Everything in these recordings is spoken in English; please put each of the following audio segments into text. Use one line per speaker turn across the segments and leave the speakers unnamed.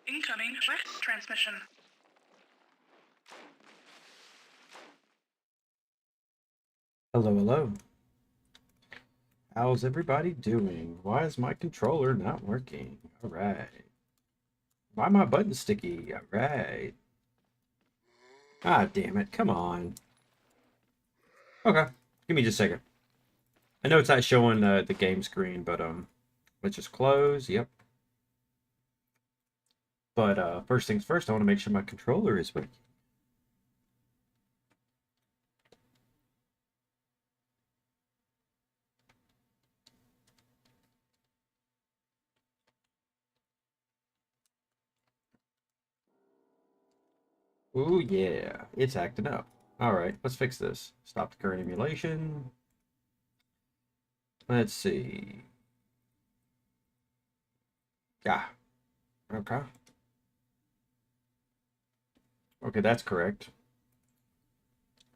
Incoming wax transmission.
Hello, hello. How's everybody doing? Why is my controller not working? All right. Why my button sticky? All right. Ah, damn it. Come on. Okay. Give me just a second. I know it's not showing the game screen, but let's just close. Yep. But first things first, I want to make sure my controller is working. Ooh, yeah. It's acting up. All right, let's fix this. Stop the current emulation. Let's see. Yeah. Okay. Okay, that's correct.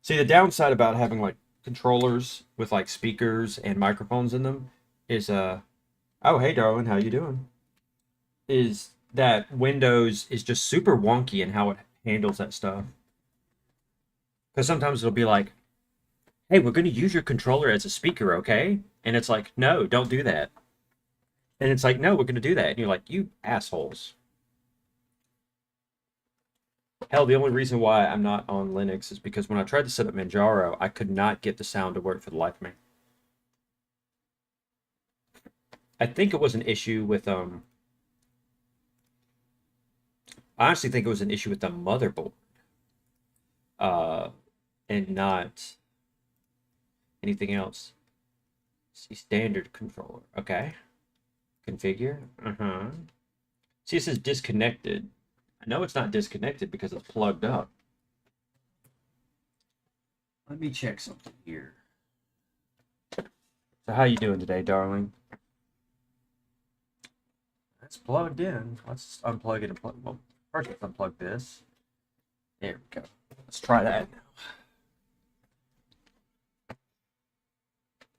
See, the downside about having like controllers with like speakers and microphones in them is oh, hey darling, how you doing? Is that Windows is just super wonky in how it handles that stuff. Because sometimes it'll be like, "Hey, we're going to use your controller as a speaker, okay?" And it's like, "No, don't do that." And it's like, "No, we're going to do that." And you're like, "You assholes." Hell, the only reason why I'm not on Linux is because when I tried to set up Manjaro, I could not get the sound to work for the life of me. I think it was an issue with I honestly think it was an issue with the motherboard, uh, and not anything else. See, standard controller. Okay. Configure. Uh-huh. See, this is disconnected. I know it's not disconnected because it's plugged up. Let me check something here. So how you doing today, darling? It's plugged in. Let's unplug it and plug. Well, first let's unplug this. There we go. Let's try that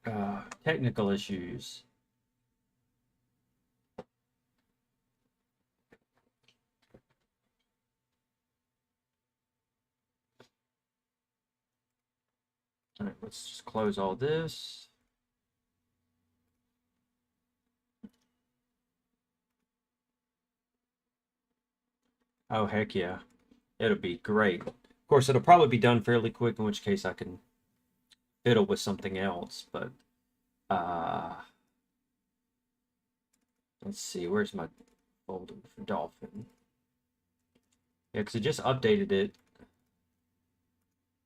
now. Technical issues. All right, let's just close all this. Oh, heck yeah. It'll be great. Of course, it'll probably be done fairly quick, in which case I can fiddle with something else. But uh, let's see. Where's my folder for Dolphin? Yeah, because it just updated it.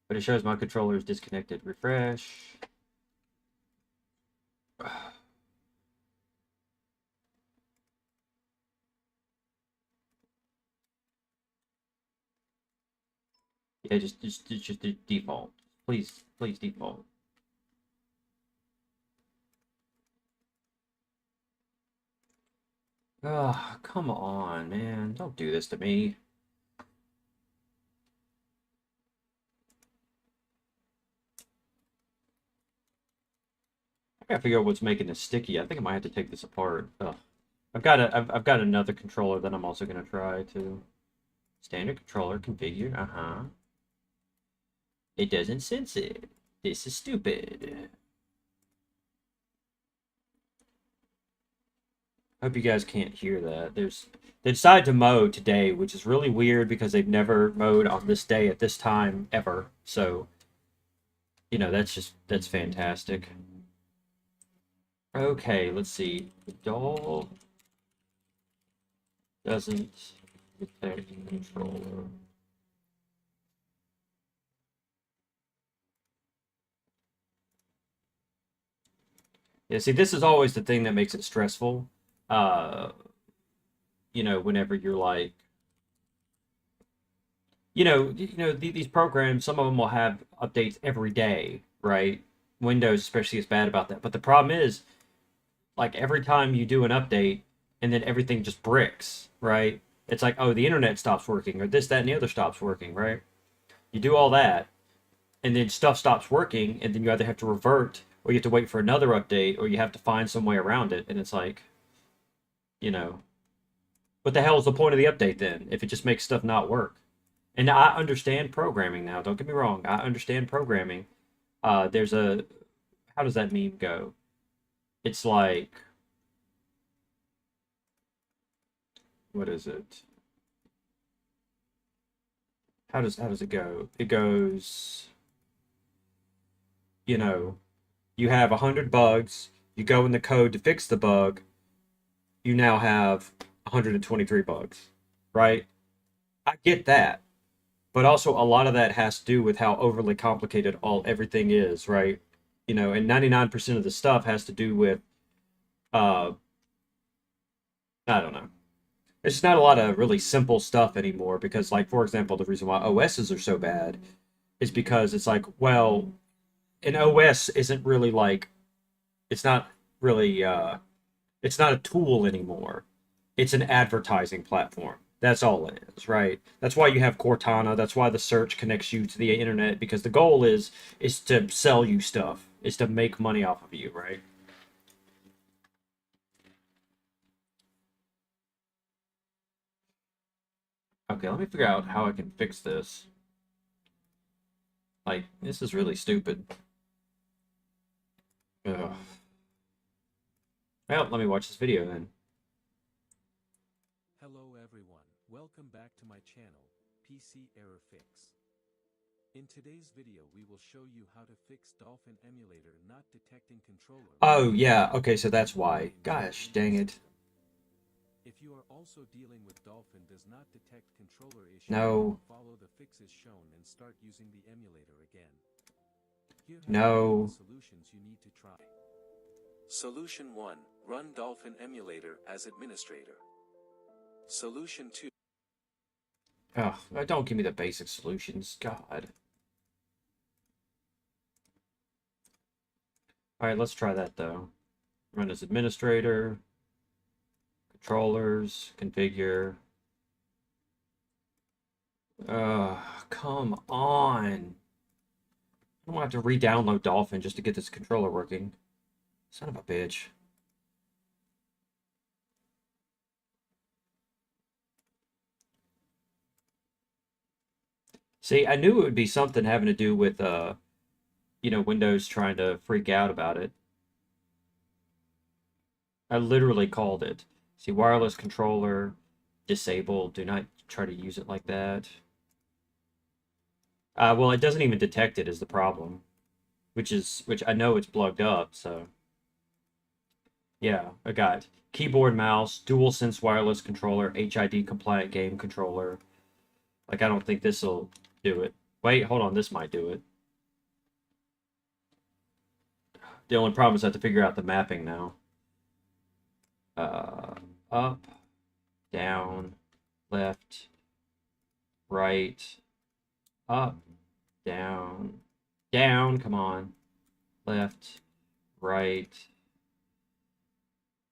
But it shows my controller is disconnected. Refresh. Yeah, just default. Please default. Oh, come on, man. Don't do this to me. I gotta figure out what's making this sticky. I think I might have to take this apart. Ugh. I've got another controller that I'm also gonna try to. Standard controller configure. Uh-huh. It doesn't sense it. This is stupid. Hope you guys can't hear that. They decided to mow today, which is really weird because they've never mowed on this day at this time ever. So, that's fantastic. Okay, let's see. The doll doesn't detect controller. Yeah, see, this is always the thing that makes it stressful. Uh, whenever you're like, these programs, some of them will have updates every day, right? Windows especially is bad about that. But the problem is, like every time you do an update, and then everything just bricks, right? It's like, oh, the internet stops working, or this, that, and the other stops working, right? You do all that, and then stuff stops working, and then you either have to revert, or you have to wait for another update, or you have to find some way around it, and it's like, you know, What the hell is the point of the update then, if it just makes stuff not work? And I understand programming now. Don't get me wrong. I understand programming. There's a how does that meme go? It's like what is it? How does it go? It goes, you know, you have 100 bugs. You go in the code to fix the bug. You now have 123 bugs, right? I get that, but also a lot of that has to do with how overly complicated all everything is, right? And 99% of the stuff has to do with uh I don't know. There's just not a lot of really simple stuff anymore because, like, for example, the reason why OSs are so bad is because it's like, well, an OS isn't really like it's not really it's not a tool anymore. It's an advertising platform. That's all it is, right? That's why you have Cortana. That's why the search connects you to the internet because the goal is to sell you stuff. Is to make money off of you, right? Okay, let me figure out how I can fix this. Like, this is really stupid. Ugh. Well, let me watch this video then.
Hello everyone, welcome back to my channel, PC Error Fix. In today's video we will show you how to fix Dolphin emulator not detecting controller.
Oh, yeah. Okay, so that's why. Gosh, dang it.
If you are also dealing with Dolphin does not detect controller issue,
No.
follow the fixes shown and start using the emulator again. Here are
No.
the solutions you need to try. Solution 1. Run Dolphin emulator as administrator. Solution 2.
Ugh, don't give me the basic solutions. God. Alright, let's try that though. Run as administrator. Controllers. Configure. Come on. I don't have to re-download Dolphin just to get this controller working. Son of a bitch. See, I knew it would be something having to do with Windows trying to freak out about it. I literally called it. See, wireless controller disabled. Do not try to use it like that. Well, it doesn't even detect it is the problem, which I know it's plugged up. So yeah, I got keyboard, mouse, dual sense wireless controller, HID compliant game controller. Like, I don't think this will do it. Wait, hold on, this might do it. The only problem is I have to figure out the mapping now. Up, down, left, right, up, down, down, come on, left, right.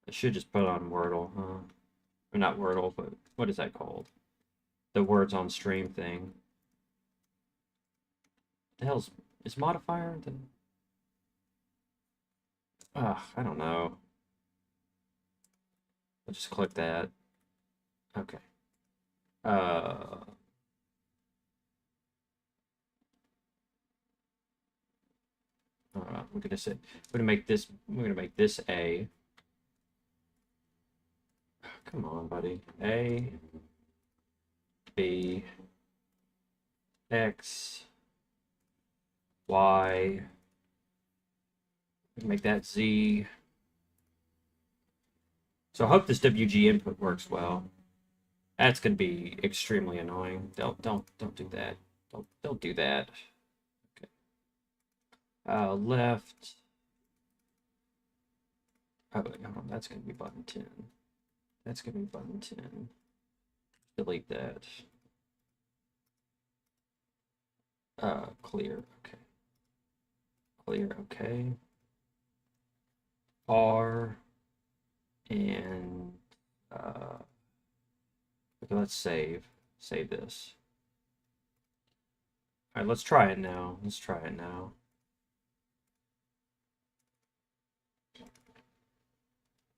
I should just put on Wordle, huh? Or not Wordle, but what is that called? The words on stream thing. The hell's is modifier? I don't know. I'll just click that. Okay. We're gonna say we're gonna make this A. Come on, buddy. A, B, X, Y. Make that Z. So I hope this WG input works well. That's gonna be extremely annoying. Don't do that. Don't do that. Okay. Left. Oh, wait, hold on. That's gonna be button 10. That's gonna be button 10. Delete that. Clear. Okay. Clear. Okay. R and okay, let's save this. All right, let's try it now.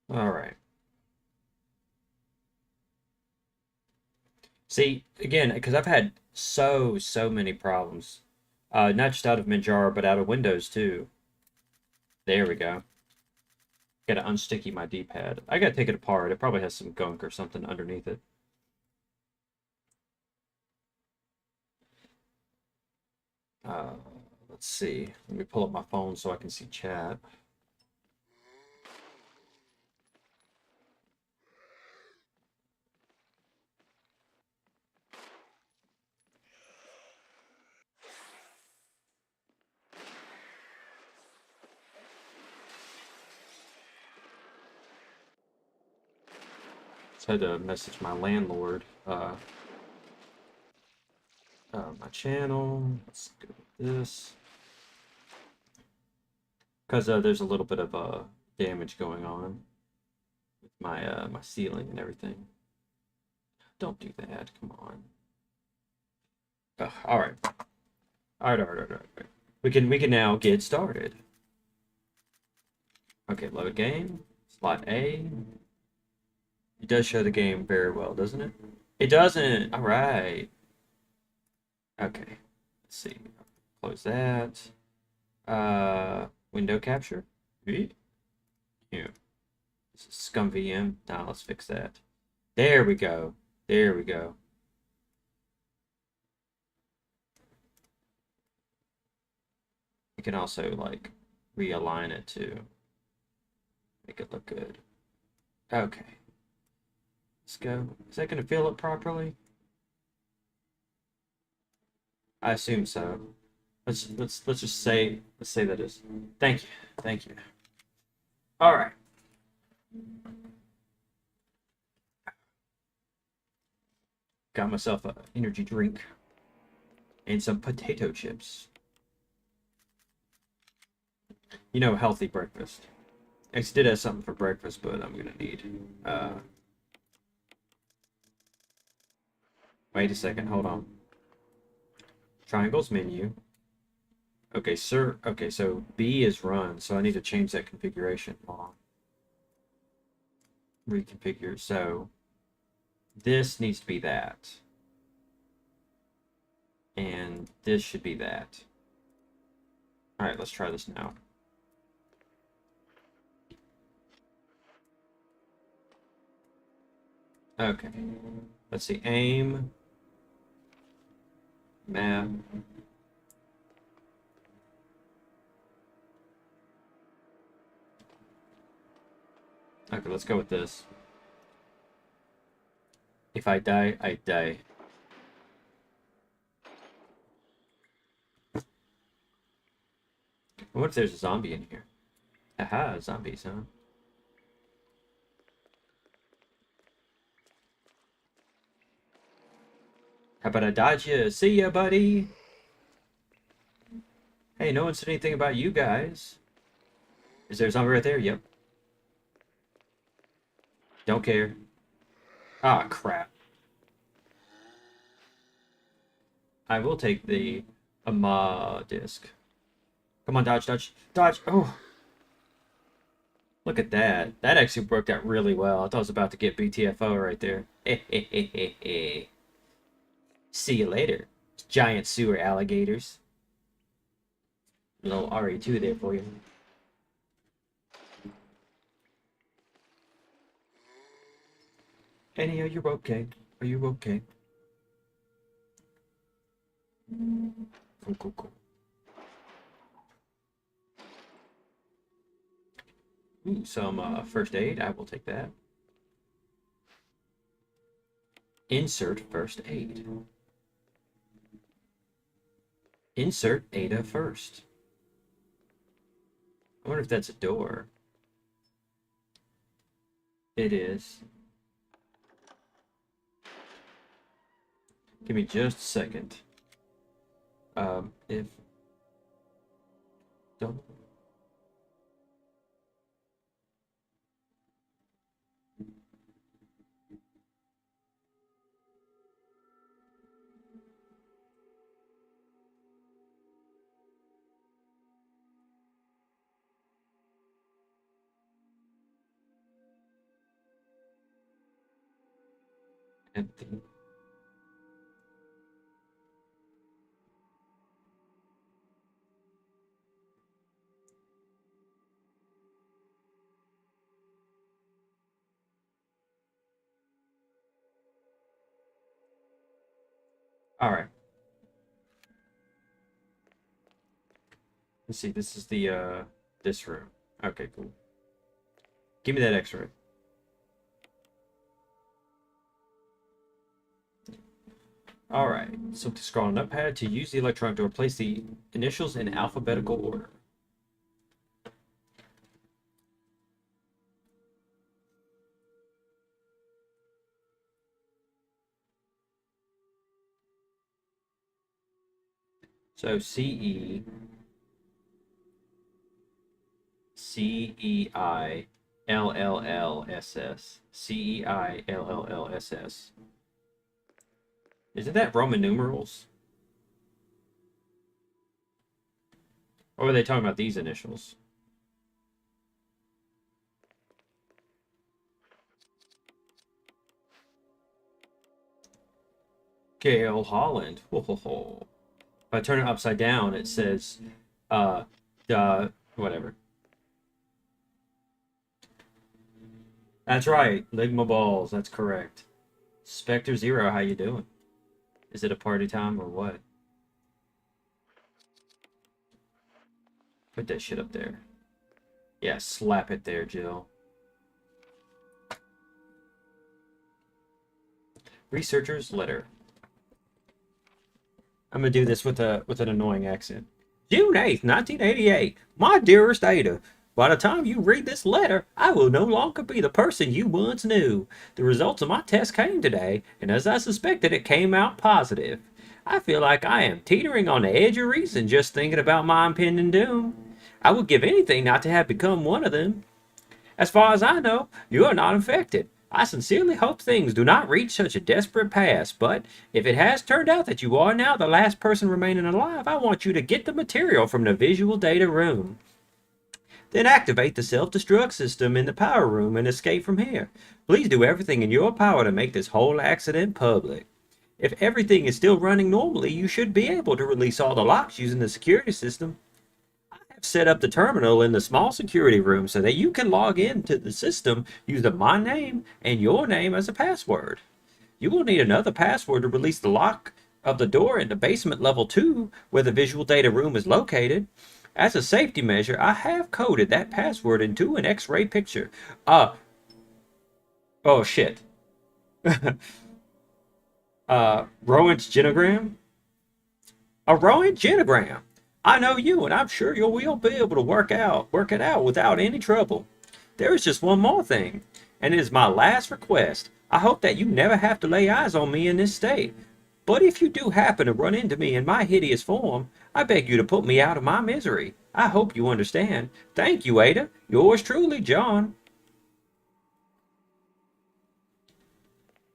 All right. See, again, because I've had so many problems. Not just out of Manjaro, but out of Windows too. There we go. Gotta unsticky my D-pad. I gotta take it apart. It probably has some gunk or something underneath it. Uh, let's see. Let me pull up my phone so I can see chat. Just had to message my landlord. My channel. Let's go with this. Because there's a little bit of damage going on with my ceiling and everything. Don't do that. Come on. All right. All right. We can now get started. Okay, load game. Slot A. It does show the game very well, doesn't it? It doesn't. All right. Okay. Let's see. Close that. Window capture. Yeah. This is Scum VM. Now let's fix that. There we go. There we go. You can also like realign it to make it look good. Okay. Let's go. Is that going to fill it properly? I assume so. Let's just say that is. Thank you. Thank you. All right. Got myself a energy drink and some potato chips. You know, healthy breakfast. I did have something for breakfast, but I'm gonna need. Wait a second. Hold on. Triangles menu. Okay, sir. Okay, so B is run, so I need to change that configuration. Hold on. Reconfigure. So this needs to be that, and this should be that. All right, let's try this now. Okay. Let's see. Aim. Map. Okay, let's go with this. If I die, I die. What if there's a zombie in here? Aha, zombies, huh? How about I dodge you? See ya, buddy! Hey, no one said anything about you guys. Is there a zombie right there? Yep. Don't care. Ah, crap. I will take the AMA disc. Come on, dodge, dodge, dodge! Oh! Look at that. That actually worked out really well. I thought I was about to get BTFO right there. See you later, giant sewer alligators. A little RE2 there for you. Annie, are you okay? Are you okay? Cool. Ooh, some first aid. I will take that. Insert first aid. Insert Ada first. I wonder if that's a door. It is. Give me just a second. If don't. Empty. All right. Let's see. This is the this room. Okay, cool. Give me that X-ray. All right. So to scroll on a notepad to use the electron to replace the initials in alphabetical order. So CE, CEI, LLLSS, CEI, LLLSS. Isn't that Roman numerals? Or were they talking about these initials? Gail Holland. Ho, ho, ho. If I turn it upside down, it says, uh, whatever. That's right, Ligma balls. That's correct. Spectre Zero, how you doing? Is it a party time or what? Put that shit up there. Yeah, slap it there, Jill. Researcher's letter. I'm gonna do this with an annoying accent. June 8th, 1988. My dearest Ada, by the time you read this letter, I will no longer be the person you once knew. The results of my test came today, and as I suspected, it came out positive. I feel like I am teetering on the edge of reason just thinking about my impending doom. I would give anything not to have become one of them. As far as I know, you are not infected. I sincerely hope things do not reach such a desperate pass, but if it has turned out that you are now the last person remaining alive, I want you to get the material from the visual data room. Then activate the self-destruct system in the power room and escape from here. Please do everything in your power to make this whole accident public. If everything is still running normally, you should be able to release all the locks using the security system. Set up the terminal in the small security room so that you can log into the system using my name and your name as a password. You will need another password to release the lock of the door in the basement level 2 where the visual data room is located. As a safety measure, I have coded that password into an X-ray picture. Oh shit. Rowan's genogram? A Rowan genogram. I know you, and I'm sure you will be able to work it out without any trouble. There is just one more thing, and it is my last request. I hope that you never have to lay eyes on me in this state. But if you do happen to run into me in my hideous form, I beg you to put me out of my misery. I hope you understand. Thank you, Ada. Yours truly, John.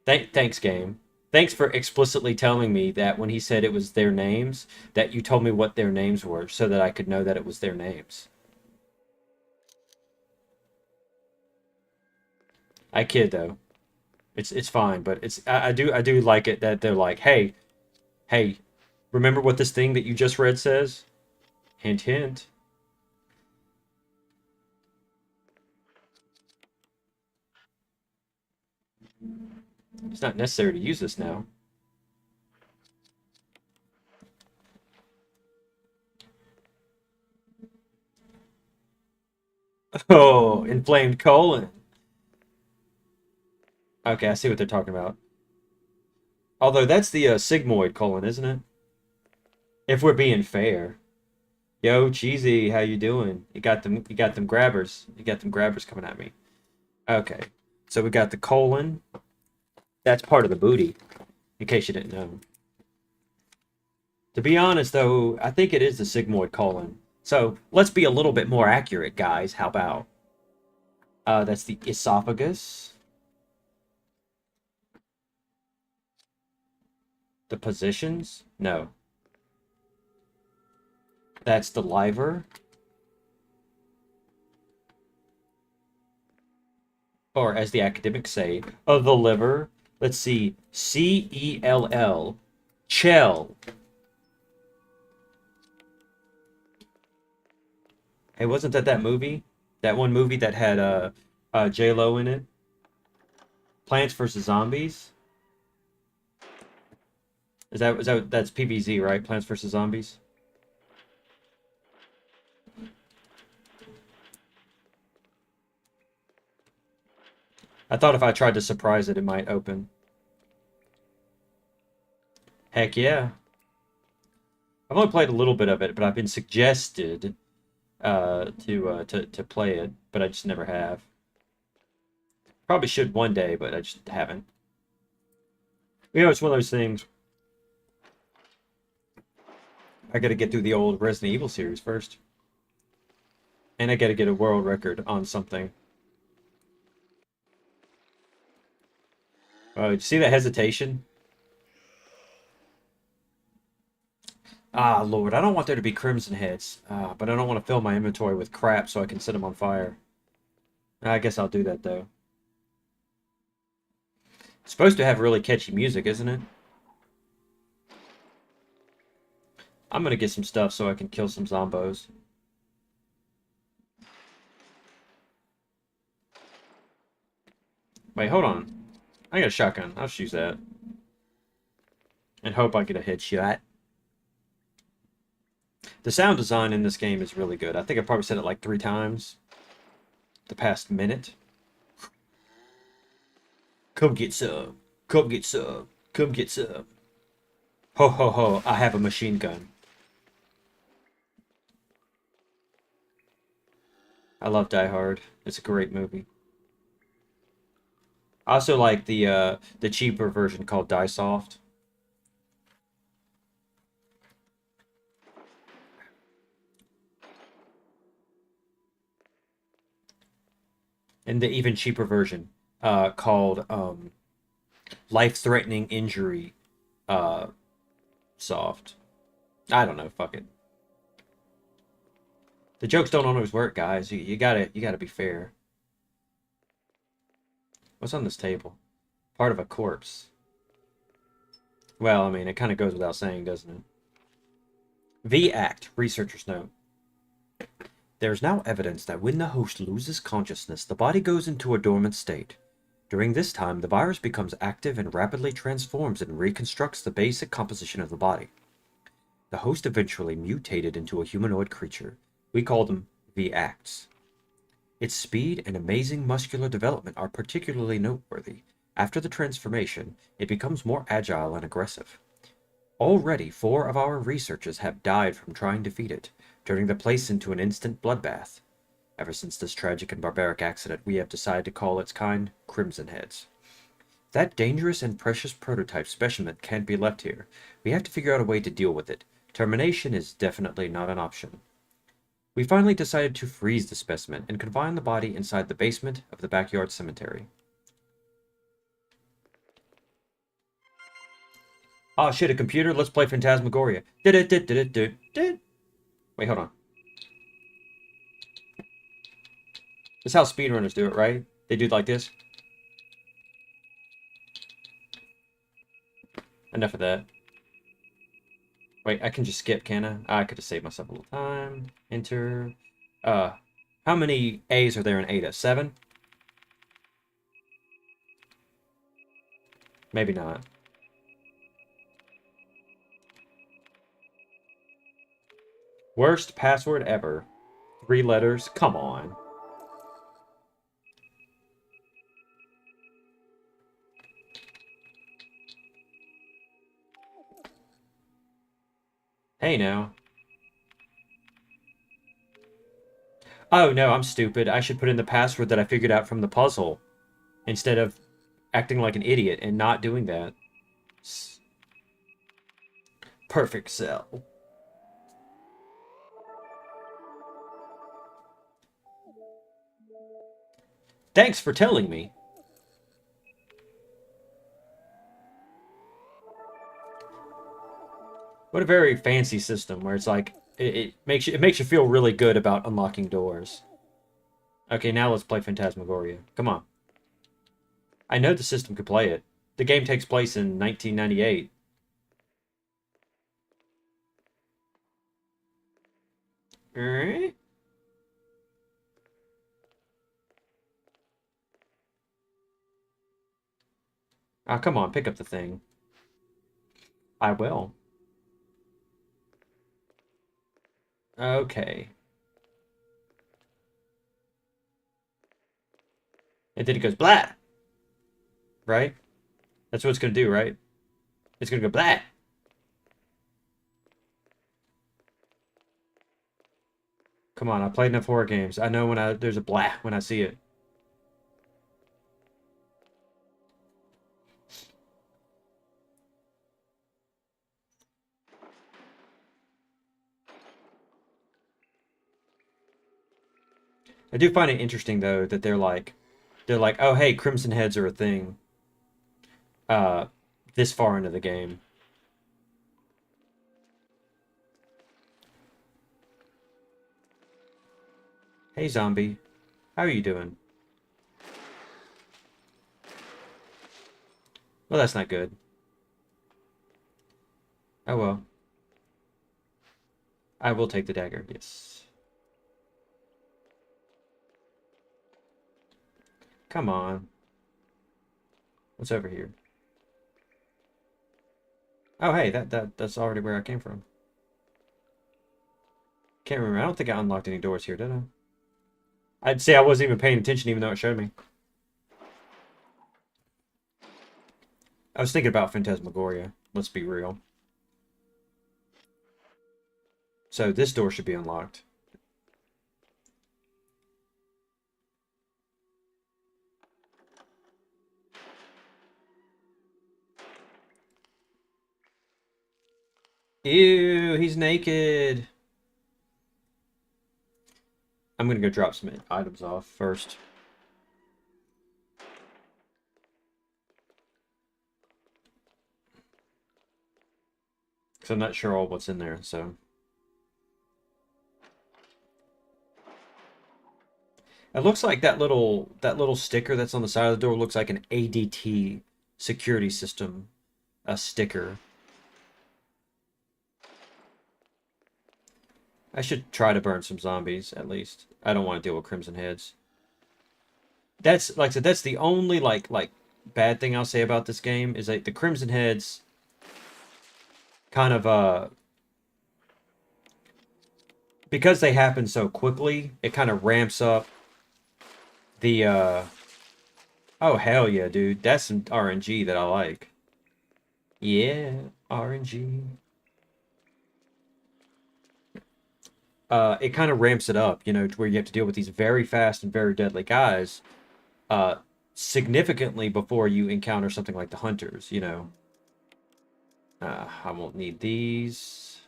Thanks, game. Thanks for explicitly telling me that when he said it was their names, that you told me what their names were so that I could know that it was their names. I kid though. It's fine, but I do like it that they're like, hey, remember what this thing that you just read says? Hint hint. It's not necessary to use this now. Oh, inflamed colon. Okay, I see what they're talking about. Although that's the sigmoid colon, isn't it? If we're being fair. Yo, Cheesy, how you doing? You got them grabbers. You got them grabbers coming at me. Okay. So we got the colon. That's part of the booty, in case you didn't know. To be honest, though, I think it is the sigmoid colon. So let's be a little bit more accurate, guys. How about? That's the esophagus. The positions? No. That's the liver. Or as the academics say, the liver. Let's see. C-E-L-L. Chell. Hey, wasn't that movie? That one movie that had J-Lo in it? Plants vs. Zombies? That's PvZ, right? Plants vs Zombies. I thought if I tried to surprise it, it might open. Heck yeah. I've only played a little bit of it, but I've been suggested to play it, but I just never have. Probably should one day, but I just haven't. You know, it's one of those things. I got to get through the old Resident Evil series first, and I got to get a world record on something. You see that hesitation? Ah, Lord, I don't want there to be crimson heads, but I don't want to fill my inventory with crap so I can set them on fire. I guess I'll do that, though. It's supposed to have really catchy music, isn't it? I'm gonna get some stuff so I can kill some zombos. Wait, hold on. I got a shotgun. I'll just use that. And hope I get a headshot. The sound design in this game is really good. I think I probably said it like 3 times the past minute. Come get some. Come get some. Come get some. Ho ho ho, I have a machine gun. I love Die Hard. It's a great movie. I also like the cheaper version called Die Soft. And the even cheaper version called Life-Threatening Injury uh, Soft. I don't know, fuck it. The jokes don't always work, guys. You gotta be fair. What's on this table? Part of a corpse. Well, I mean, it kind of goes without saying, doesn't it? V-Act, researchers note. There is now evidence that when the host loses consciousness, the body goes into a dormant state. During this time, the virus becomes active and rapidly transforms and reconstructs the basic composition of the body. The host eventually mutated into a humanoid creature. We call them V-Acts. Its speed and amazing muscular development are particularly noteworthy. After the transformation, it becomes more agile and aggressive. Already 4 of our researchers have died from trying to feed it, turning the place into an instant bloodbath. Ever since this tragic and barbaric accident, we have decided to call its kind Crimson Heads. That dangerous and precious prototype specimen can't be left here. We have to figure out a way to deal with it. Termination is definitely not an option. We finally decided to freeze the specimen and confine the body inside the basement of the backyard cemetery. Oh shit, a computer? Let's play Phantasmagoria. Wait, hold on. This is how speedrunners do it, right? They do it like this. Enough of that. Wait, I can just skip, can I? I could have saved myself a little time. Enter. How many A's are there in Ada? 7? Maybe not. Worst password ever. 3 letters. Come on. Hey now. Oh no, I'm stupid. I should put in the password that I figured out from the puzzle instead of acting like an idiot and not doing that. Perfect cell. Thanks for telling me. What a very fancy system where it's like it makes you feel really good about unlocking doors. Okay, now let's play Phantasmagoria. Come on. I know the system could play it. The game takes place in 1998. Eh? Ah, come on, pick up the thing. I will. Okay. And then it goes blah, right? That's what it's gonna do, right? It's gonna go blah. Come on, I played enough horror games. I know when there's a blah when I see it. I do find it interesting though that they're like, oh hey, Crimson Heads are a thing. Uh, this far into the game. Hey zombie, how are you doing? Well, that's not good. Oh well. I will take the dagger, yes. Come on. What's over here? Oh hey, that's already where I came from. Can't remember. I don't think I unlocked any doors here, did I? I'd say I wasn't even paying attention even though it showed me. I was thinking about Phantasmagoria. Let's be real. So this door should be unlocked. Ew, he's naked. I'm gonna go drop some items off first. Because I'm not sure all what's in there, so. It looks like that little sticker that's on the side of the door looks like an ADT security system, a sticker. I should try to burn some zombies at least. I don't want to deal with Crimson Heads. That's like I said, that's the only like bad thing I'll say about this game is like the Crimson Heads kind of because they happen so quickly, it kind of ramps up the oh hell yeah, dude. That's some RNG that I like. Yeah, RNG. It kind of ramps it up, you know, to where you have to deal with these very fast and very deadly guys, uh, significantly before you encounter something like the hunters, you know. I won't need these.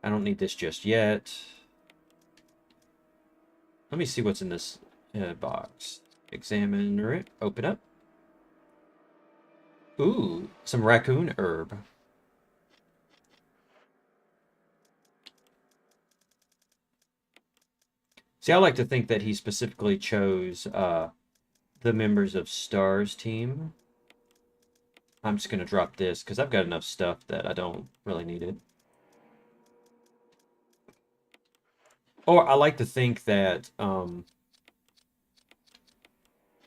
I don't need this just yet. Let me see what's in this box. Examine it. Open up. Ooh, some raccoon herb. See, I like to think that he specifically chose the members of Star's team. I'm just going to drop this because I've got enough stuff that I don't really need it. Or I like to think that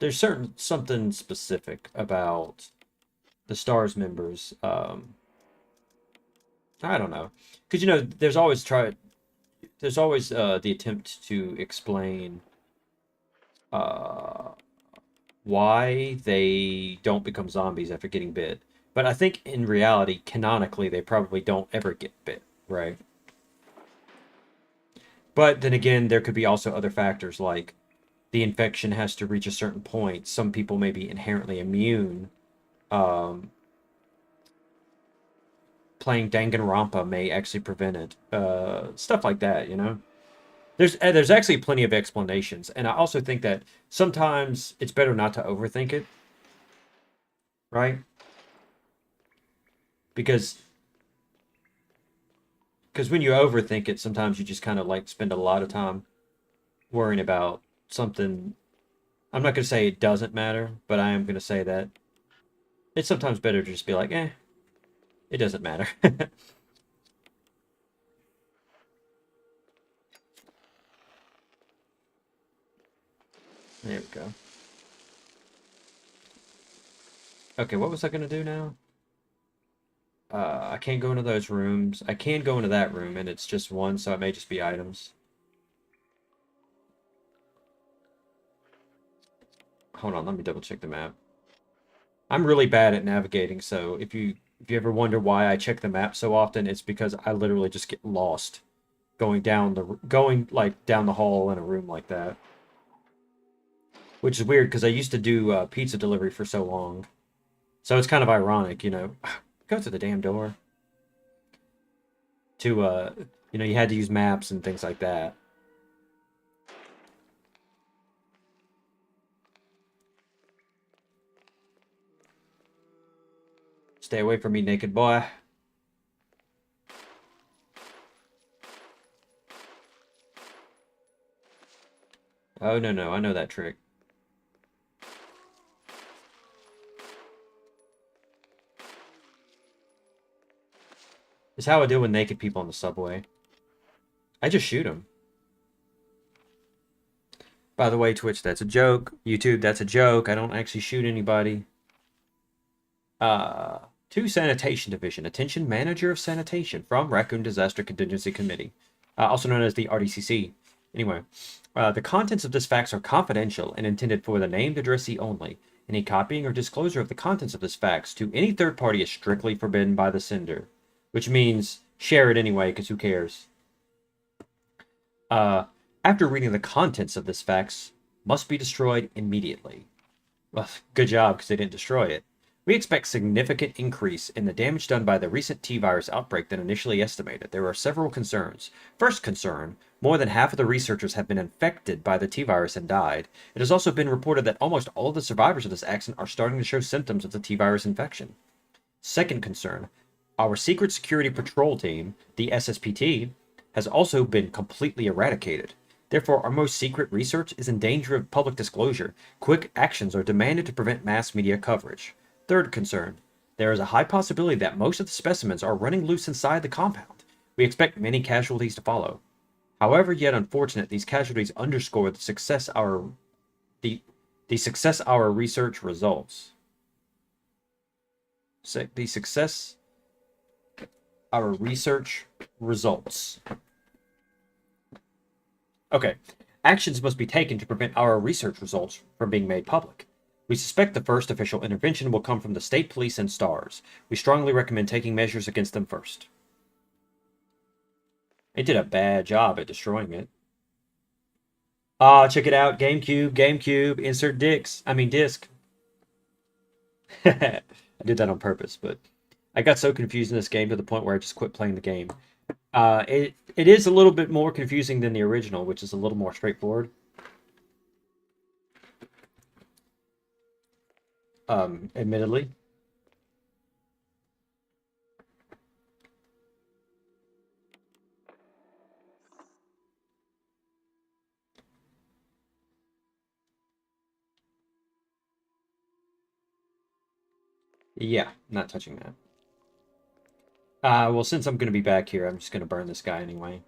there's something specific about the Stars members. I don't know, because you know there's always the attempt to explain uh, why they don't become zombies after getting bit. But I think in reality, canonically, they probably don't ever get bit, right? But then again, there could be also other factors like the infection has to reach a certain point. Some people may be inherently immune. Um, Playing Danganronpa may actually prevent it. Stuff like that, you know? There's actually plenty of explanations, and I also think that sometimes it's better not to overthink it, right? Because when you overthink it, sometimes you just kind of like spend a lot of time worrying about something. I'm not going to say it doesn't matter, but I am going to say that it's sometimes better to just be like, eh, it doesn't matter. There we go. Okay, what was I going to do now? I can't go into those rooms. I can go into that room, and it's just one, so it may just be items. Hold on, let me double check the map. I'm really bad at navigating, so if you ever wonder why I check the map so often, it's because I literally just get lost going like down the hall in a room like that. Which is weird because I used to do pizza delivery for so long. So it's kind of ironic, you know. Go to the damn door. To you know, you had to use maps and things like that. Stay away from me, naked boy. Oh, no, no, I know that trick. It's how I deal with naked people on the subway. I just shoot them. By the way, Twitch, that's a joke. YouTube, that's a joke. I don't actually shoot anybody. To Sanitation Division. Attention, Manager of Sanitation from Raccoon Disaster Contingency Committee. Also known as the RDCC. Anyway, the contents of this fax are confidential and intended for the named addressee only. Any copying or disclosure of the contents of this fax to any third party is strictly forbidden by the sender. Which means share it anyway, because who cares? After reading the contents of this fax, must be destroyed immediately. Well, good job, because they didn't destroy it. We expect significant increase in the damage done by the recent T-virus outbreak than initially estimated. There are several concerns. First concern, more than half of the researchers have been infected by the T-virus and died. It has also been reported that almost all of the survivors of this accident are starting to show symptoms of the T-virus infection. Second concern, our Secret Security Patrol Team, the SSPT, has also been completely eradicated. Therefore, our most secret research is in danger of public disclosure. Quick actions are demanded to prevent mass media coverage. Third concern, there is a high possibility that most of the specimens are running loose inside the compound. We expect many casualties to follow. However, yet unfortunate, these casualties underscore the success our research results. The success our research results. Okay. Actions must be taken to prevent our research results from being made public. We suspect the first official intervention will come from the state police and STARS. We strongly recommend taking measures against them first. They did a bad job at destroying it. Check it out. GameCube, insert disc. I did that on purpose, but I got so confused in this game to the point where I just quit playing the game. It is a little bit more confusing than the original, which is a little more straightforward. Admittedly. Yeah, not touching that. Well, since I'm going to be back here, I'm just going to burn this guy anyway.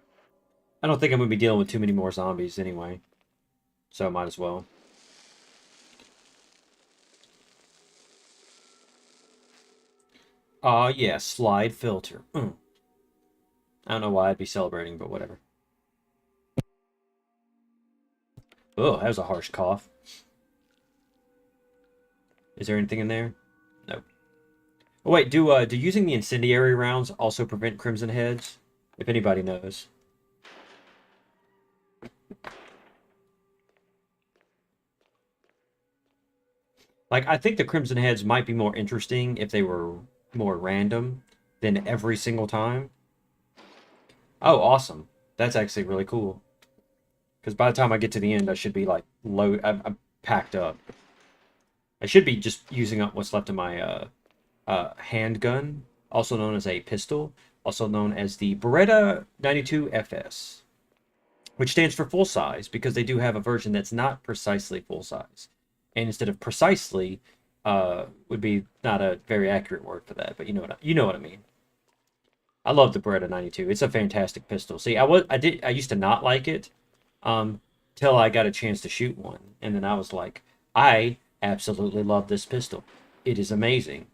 I don't think I'm going to be dealing with too many more zombies anyway. So I might as well. Yeah, slide filter. I don't know why I'd be celebrating, but whatever. Oh, that was a harsh cough. Is there anything in there? Nope. Oh, wait, do using the incendiary rounds also prevent crimson heads? If anybody knows. Like, I think the crimson heads might be more interesting if they were more random than every single time. Oh, awesome. That's actually really cool. Because by the time I get to the end, I should be, like, low. I'm packed up. I should be just using up what's left of my handgun, also known as a pistol, also known as the Beretta 92 FS, which stands for full size because they do have a version that's not precisely full size. And instead of precisely, would be not a very accurate word for that, but you know what I mean. I love the Beretta 92. It's a fantastic pistol. See, I used to not like it, till I got a chance to shoot one, and then I was like, I absolutely love this pistol. It is amazing.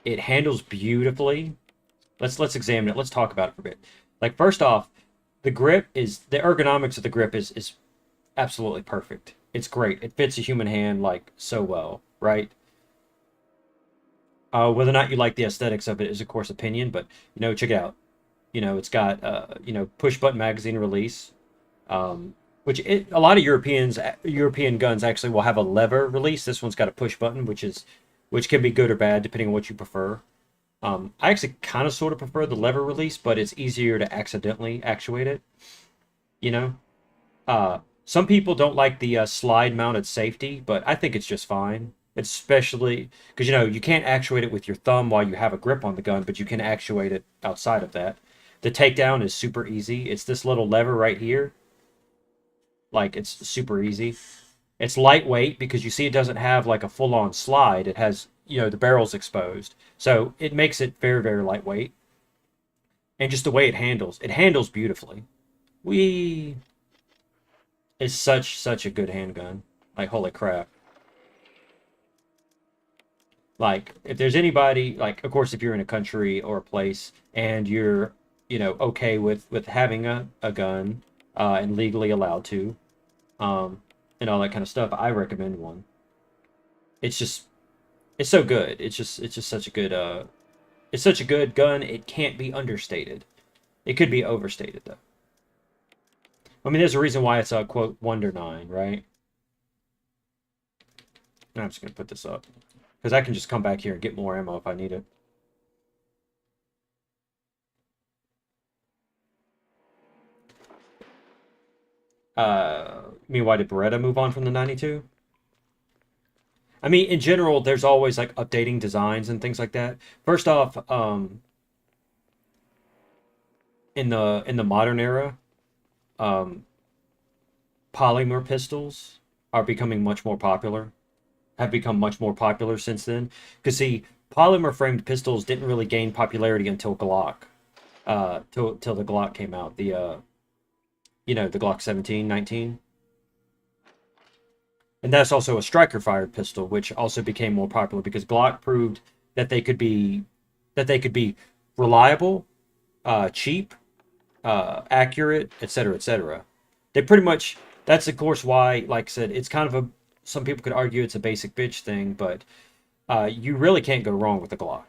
It handles beautifully. Let's examine it. Let's talk about it for a bit. Like first off, the ergonomics of the grip is absolutely perfect. It's great. It fits a human hand like so well, right? Whether or not you like the aesthetics of it is of course opinion, but check it out. It's got push button magazine release, a lot of European guns actually will have a lever release. This one's got a push button, which can be good or bad depending on what you prefer. I actually kind of sort of prefer the lever release, but it's easier to accidentally actuate it. You know, some people don't like the slide mounted safety, but I think it's just fine. Especially because you can't actuate it with your thumb while you have a grip on the gun, but you can actuate it outside of that. The takedown is super easy. It's this little lever right here. Like it's super easy. It's lightweight because you see it doesn't have like a full-on slide. It has, the barrel's exposed. So it makes it very, very lightweight. And just the way it handles beautifully. We is such a good handgun. Like holy crap. Like if there's anybody, like of course if you're in a country or a place and you're, okay with having a gun and legally allowed to, um, and all that kind of stuff, I recommend one. It's just it's so good. It's just such a good it's such a good gun. It can't be understated. It could be overstated though. I mean, there's a reason why it's a quote Wonder Nine, right? I'm just gonna put this up because I can just come back here and get more ammo if I need it. I mean, why did Beretta move on from the 92? I mean, in general, there's always like updating designs and things like that. First off, in the modern era, um, polymer pistols are becoming much more popular. Have become much more popular since then. Because see, polymer framed pistols didn't really gain popularity until Glock. Till the Glock came out. The Glock 17, 19. And that's also a striker fired pistol, which also became more popular because Glock proved that they could be reliable, cheap, accurate, etc., etc. They pretty much that's of course why, like I said, it's kind of a some people could argue it's a basic bitch thing, but you really can't go wrong with the Glock.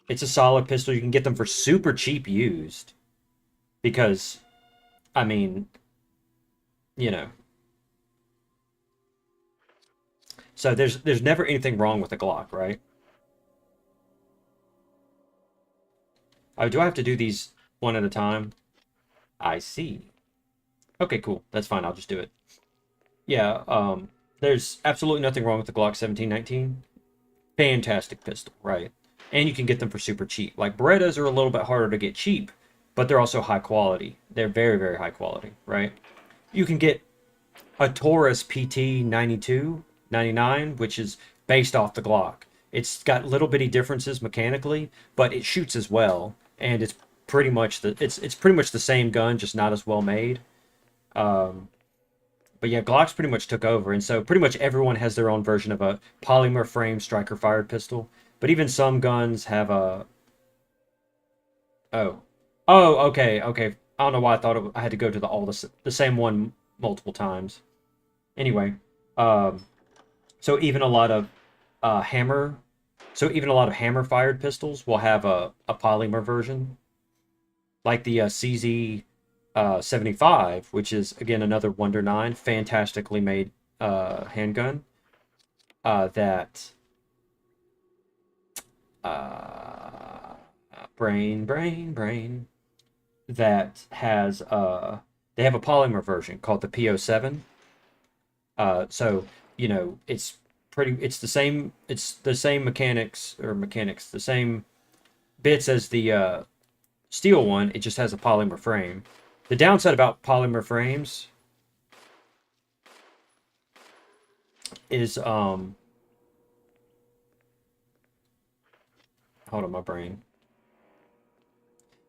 It's a solid pistol. You can get them for super cheap used because I mean, you know, so there's never anything wrong with the Glock, right? Oh, do I have to do these one at a time? I see. Okay, cool. That's fine. I'll just do it. Yeah, there's absolutely nothing wrong with the Glock 1719. Fantastic pistol, right? And you can get them for super cheap. Like Berettas are a little bit harder to get cheap, but they're also high quality. They're very, very high quality, right? You can get a Taurus PT 92, 99, which is based off the Glock. It's got little bitty differences mechanically, but it shoots as well, and it's pretty much the same gun, just not as well made. Um, but yeah, Glocks pretty much took over, and so pretty much everyone has their own version of a polymer frame striker fired pistol. But even some guns have a oh okay. I don't know why I thought I had to go to the same one multiple times. Anyway, um, so even a lot of hammer, so even a lot of hammer fired pistols will have a polymer version, like the CZ 75, which is again another Wonder 9, fantastically made handgun. That uh, brain that has they have a polymer version called the PO7. So it's the same mechanics, the same bits as the steel one. It just has a polymer frame. The downside about polymer frames is hold on, my brain.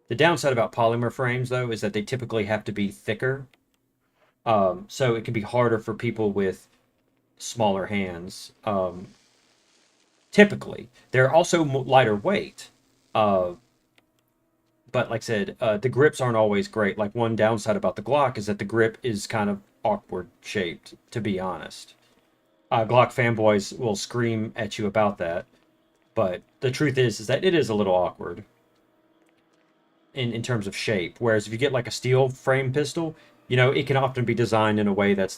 The downside about polymer frames though is that they typically have to be thicker. So it can be harder for people with smaller hands. Typically, they're also lighter weight. Uh, But like I said, the grips aren't always great. Like one downside about the Glock is that the grip is kind of awkward shaped, to be honest. Glock fanboys will scream at you about that, but the truth is that it is a little awkward in terms of shape. Whereas if you get like a steel frame pistol, you know, it can often be designed in a way that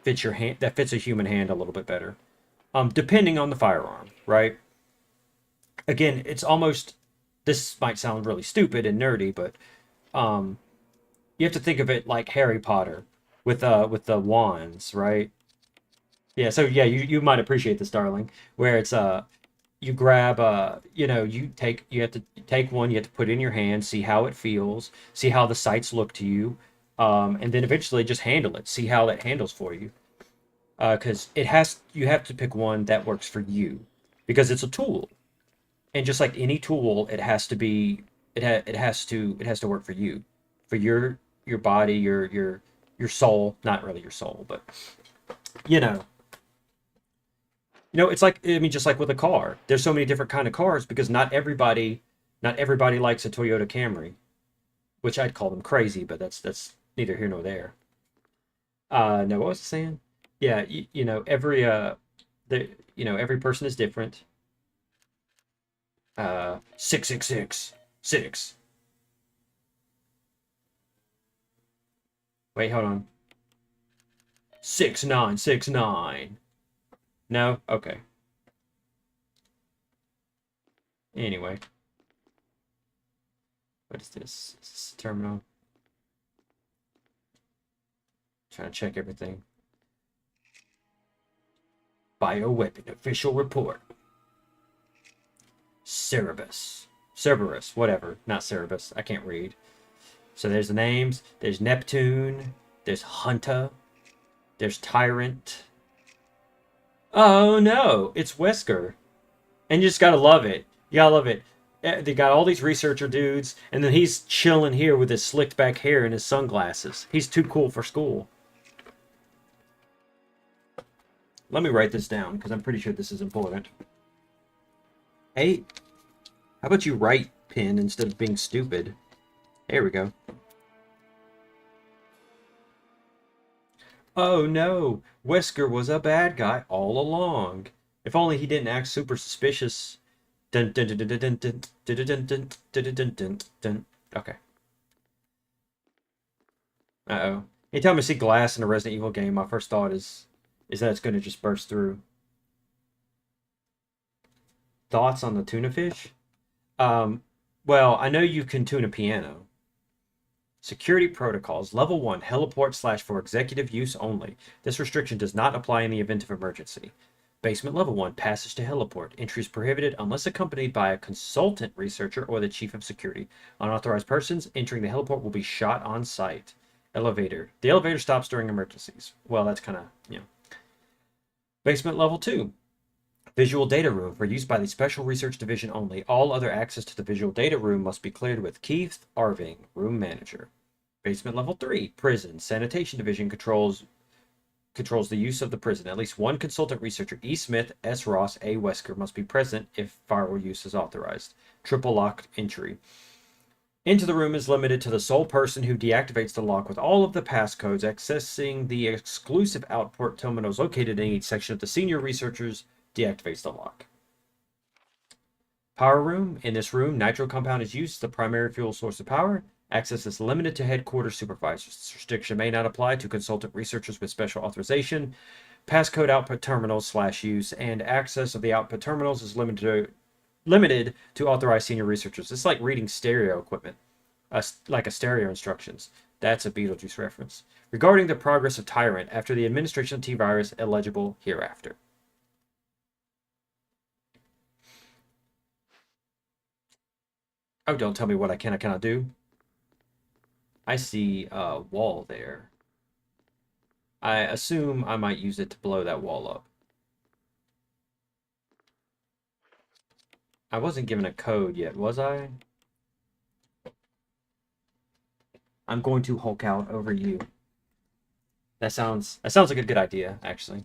fits your hand, that fits a human hand a little bit better. Depending on the firearm, right? Again, it's almost, this might sound really stupid and nerdy, but um, you have to think of it like Harry Potter with the wands, right? Yeah, so yeah, you might appreciate this, darling, where it's you grab you know, you have to take one, you have to put it in your hand, see how it feels, see how the sights look to you, and then eventually just handle it, see how it handles for you. Because you have to pick one that works for you, because it's a tool, and just like any tool, it has to be it has to work for you, for your body, your soul, not really your soul, but you know. It's like, I mean, just like with a car. There's so many different kind of cars because not everybody likes a Toyota Camry, which I'd call them crazy, but that's neither here nor there. No, what was I saying? Yeah, every every person is different. 666 6. Wait, hold on. 6969. No? Okay. Anyway, what is this? Is this a terminal? Trying to check everything. Bioweapon official report. Cerberus, whatever. Not Cerebus. I can't read. So there's the names. There's Neptune. There's Hunter. There's Tyrant. Oh no, it's Wesker. And you just gotta love it. You gotta love it. They got all these researcher dudes, and then he's chilling here with his slicked back hair and his sunglasses. He's too cool for school. Let me write this down, because I'm pretty sure this is important. Hey, how about you write, Pin, instead of being stupid? There we go. Oh no, Wesker was a bad guy all along. If only he didn't act super suspicious. Dun, dun, dun, dun, dun, dun, dun, dun, dun, dun, dun, dun, dun, dun. Okay. Uh-oh. Anytime I see glass in a Resident Evil game, my first thought is that it's going to just burst through. Thoughts on the tuna fish? Well, I know you can tune a piano. Security protocols. Level 1, heliport / for executive use only. This restriction does not apply in the event of emergency. Basement level 1, passage to heliport. Entry is prohibited unless accompanied by a consultant researcher or the chief of security. Unauthorized persons entering the heliport will be shot on sight. Elevator. The elevator stops during emergencies. Well, that's kind of, Basement level 2. Visual data room for use by the Special Research Division only. All other access to the visual data room must be cleared with Keith Arving, room manager. Basement level 3. Prison. Sanitation Division controls the use of the prison. At least one consultant researcher, E. Smith, S. Ross, A. Wesker, must be present if firewall use is authorized. Triple locked entry. Into the room is limited to the sole person who deactivates the lock with all of the passcodes, accessing the exclusive output terminals located in each section of the senior researchers deactivates the lock. Power room. In this room, nitro compound is used as the primary fuel source of power. Access is limited to headquarters supervisors. This restriction may not apply to consultant researchers with special authorization. Passcode output terminals / use, and access of the output terminals is limited to authorized senior researchers. It's like reading stereo equipment, like a stereo instructions. That's a Beetlejuice reference. Regarding the progress of Tyrant after the administration of T-Virus, illegible hereafter. Oh, don't tell me what I can or cannot do. I see a wall there. I assume I might use it to blow that wall up. I wasn't given a code yet, was I? I'm going to Hulk out over you. That sounds like a good idea, actually.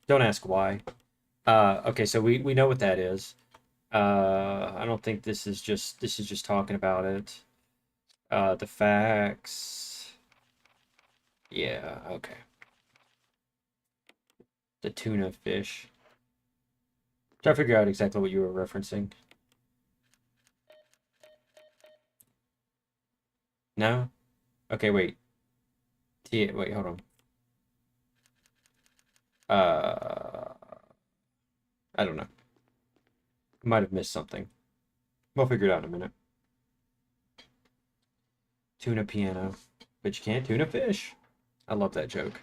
Don't ask why. Okay, so we know what that is. I don't think this is just talking about it. The facts. Yeah, okay. The tuna fish. Try to figure out exactly what you were referencing. No? Okay, wait. Wait, hold on. I don't know. Might have missed something. We'll figure it out in a minute. Tuna piano. But you can't tuna fish. I love that joke.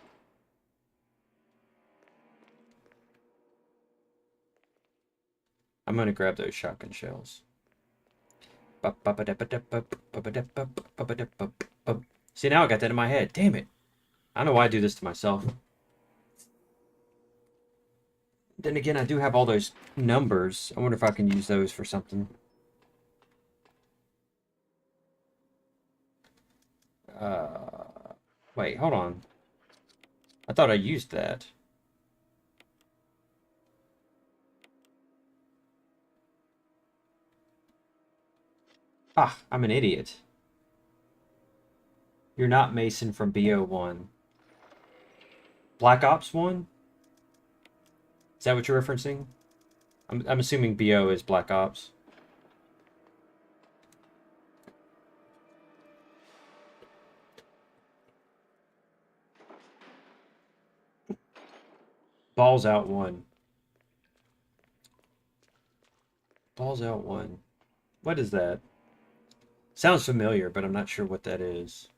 I'm gonna grab those shotgun shells. See, now I got that in my head. Damn it. I don't know why I do this to myself. Then again, I do have all those numbers. I wonder if I can use those for something. Wait, hold on. I thought I used that. Ah, I'm an idiot. You're not Mason from BO1. Black Ops 1? Is that what you're referencing? I'm assuming BO is Black Ops. Balls out 1. Balls out 1. What is that? Sounds familiar, but I'm not sure what that is.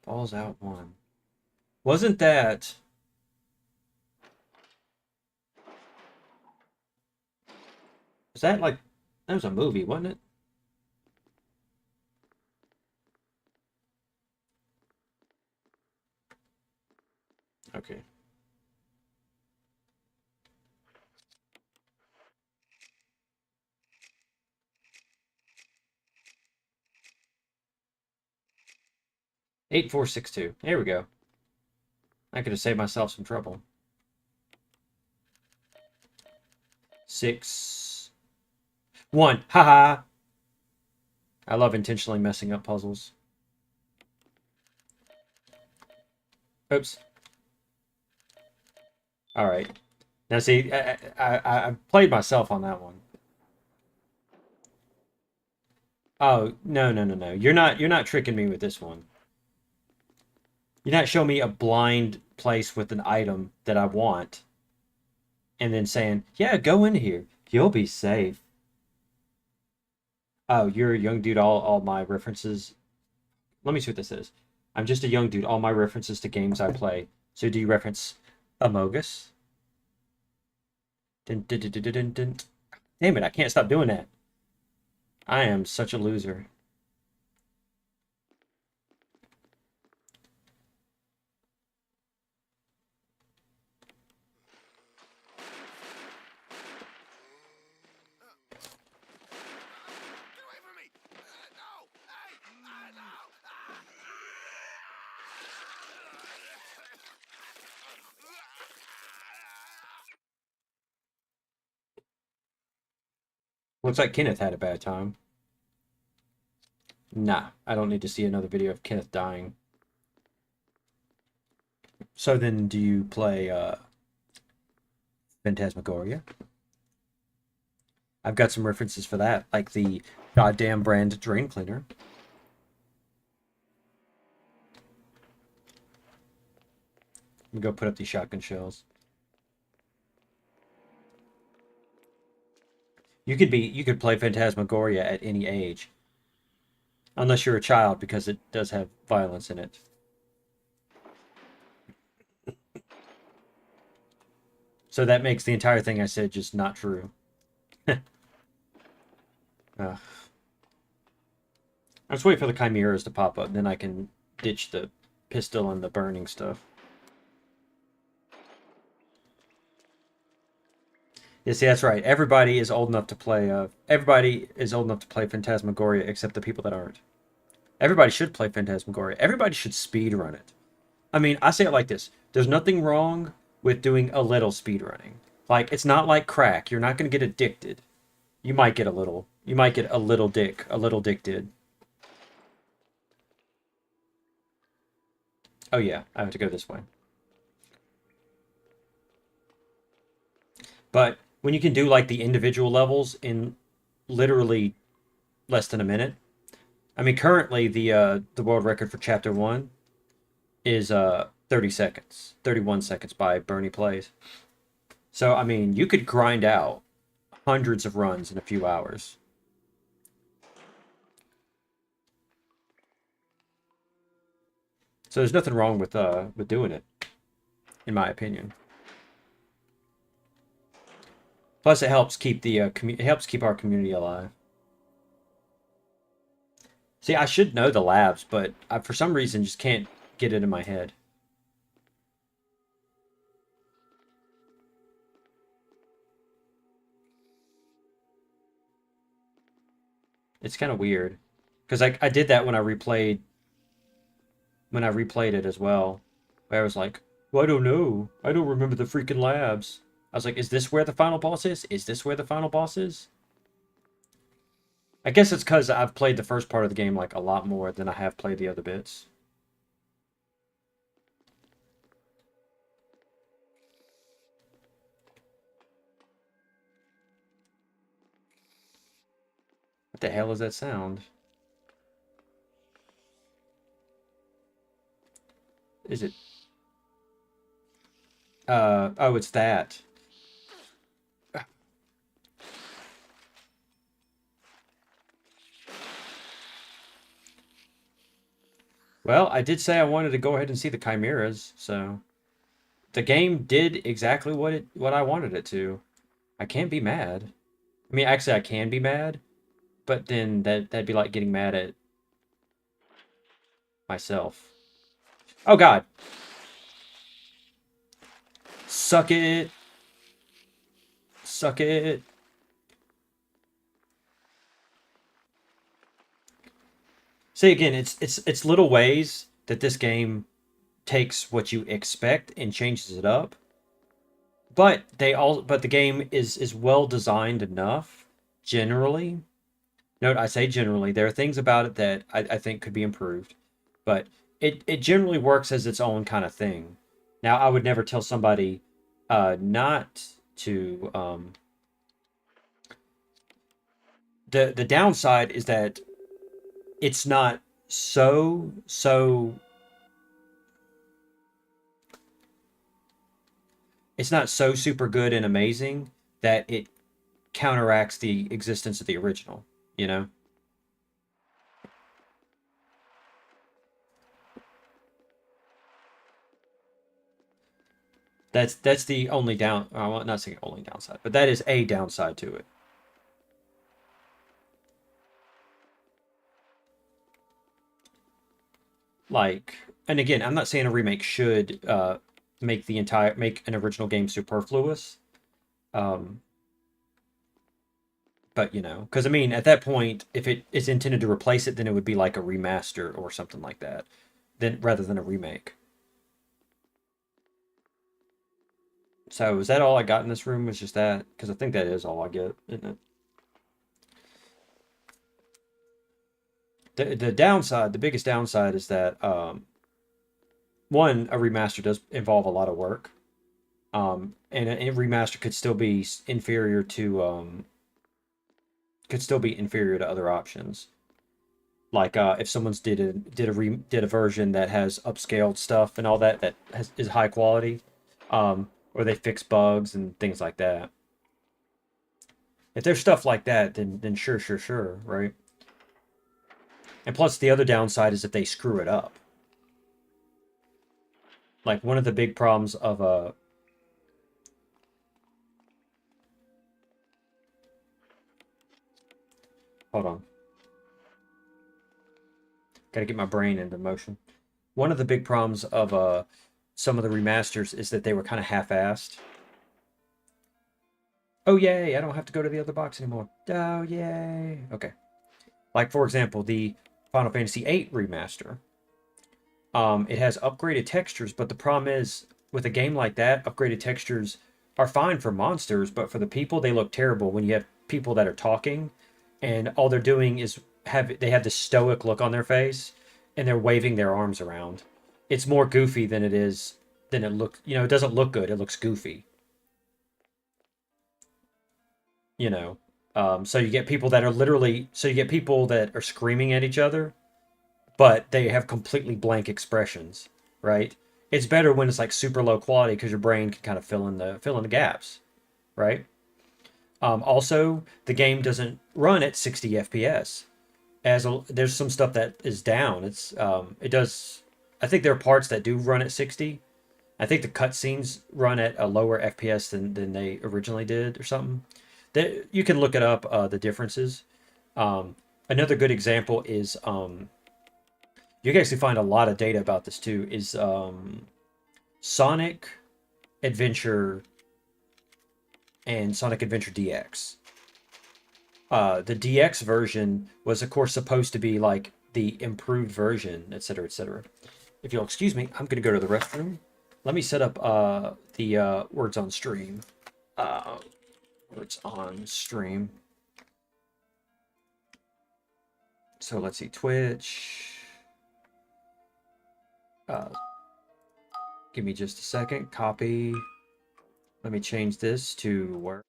Balls out 1. Wasn't that... Was that like... That was a movie, wasn't it? Okay. Eight, 4, 6, 2. There we go. I could have saved myself some trouble. 6, 1. Haha. I love intentionally messing up puzzles. Oops. All right. Now see, I played myself on that one. Oh, no, no, no, no. You're not tricking me with this one. You're not showing me a blind place with an item that I want and then saying, "Yeah, go in here. You'll be safe." Oh, you're a young dude, all my references. Let me see what this is. I'm just a young dude, all my references to games I play. So do you reference Amogus? Dun, dun, dun, dun, dun, dun. Damn it, I can't stop doing that. I am such a loser. Looks like Kenneth had a bad time. Nah, I don't need to see another video of Kenneth dying. So then, do you play Phantasmagoria? I've got some references for that, like the goddamn brand drain cleaner. Let me go put up these shotgun shells. You could play Phantasmagoria at any age. Unless you're a child, because it does have violence in it. So that makes the entire thing I said just not true. I'm just waiting for the chimeras to pop up, then I can ditch the pistol and the burning stuff. Yeah, see, that's right. Everybody is old enough to play. Everybody is old enough to play Phantasmagoria, except the people that aren't. Everybody should play Phantasmagoria. Everybody should speed run it. I mean, I say it like this: there's nothing wrong with doing a little speed running. Like, it's not like crack. You're not going to get addicted. You might get a little. You might get a little dick. A little dick did. Oh yeah, I have to go this way. But when you can do like the individual levels in literally less than a minute. I mean, currently the world record for chapter 1 is 30 seconds. 31 seconds by Bernie Plays. So, I mean, you could grind out hundreds of runs in a few hours. So there's nothing wrong with doing it, in my opinion. Plus, it helps keep the it helps keep our community alive. See, I should know the labs, but I, for some reason, just can't get it in my head. It's kind of weird, because I did that when I replayed it as well. Where I was like, well, I don't know. I don't remember the freaking labs. I was like, is this where the final boss is? Is this where the final boss is? I guess it's because I've played the first part of the game like a lot more than I have played the other bits. What the hell is that sound? Is it? Oh, it's that. Well, I did say I wanted to go ahead and see the chimeras, so the game did exactly what I wanted it to. I can't be mad. I mean, actually, I can be mad, but then that'd be like getting mad at myself. Oh God, suck it, suck it. See again, it's little ways that this game takes what you expect and changes it up. But the game is well designed enough generally. Note I say generally. There are things about it that I think could be improved, but it generally works as its own kind of thing. Now I would never tell somebody not to the downside is that it's not so it's not so super good and amazing that it counteracts the existence of the original, you know? That's the only well, not saying only downside, but that is a downside to it. Like, and again, I'm not saying a remake should make an original game superfluous. Um, but you know, because I mean, at that point, if it is intended to replace it, then it would be like a remaster or something like that, then rather than a remake. So is that all I got in this room? Was just that? Because I think that is all I get, isn't it? The downside, the biggest downside is that one, a remaster does involve a lot of work. And a remaster could still be inferior to other options. Like if someone's did a version that has upscaled stuff and all that is high quality, or they fix bugs and things like that. If there's stuff like that, then sure, right? And plus, the other downside is if they screw it up. Like one of the big problems of a hold on, gotta get my brain into motion. One of the big problems of some of the remasters is that they were kind of half-assed. Oh yay! I don't have to go to the other box anymore. Oh yay! Okay. Like for example, the Final Fantasy VIII remaster. It has upgraded textures, but the problem is with a game like that, upgraded textures are fine for monsters, but for the people, they look terrible when you have people that are talking, and all they're doing is they have this stoic look on their face, and they're waving their arms around. It's more goofy than it is than it look. You know, it doesn't look good. It looks goofy. You know, so you get people that are literally. So you get people that are screaming at each other, but they have completely blank expressions. Right? It's better when it's like super low quality because your brain can kind of fill in the gaps. Right? Also, the game doesn't run at 60 FPS. There's some stuff that is down. It does. I think there are parts that do run at 60. I think the cutscenes run at a lower FPS than they originally did or something. That you can look it up, the differences. Another good example is you can actually find a lot of data about this too. Is Sonic Adventure and Sonic Adventure DX. The DX version was, of course, supposed to be like the improved version, etc., etc. If you'll excuse me, I'm gonna go to the restroom. Let me set up the words on stream. Uh, Words on stream. So let's see, Twitch. Uh, Give me just a second. Copy. Let me change this to where.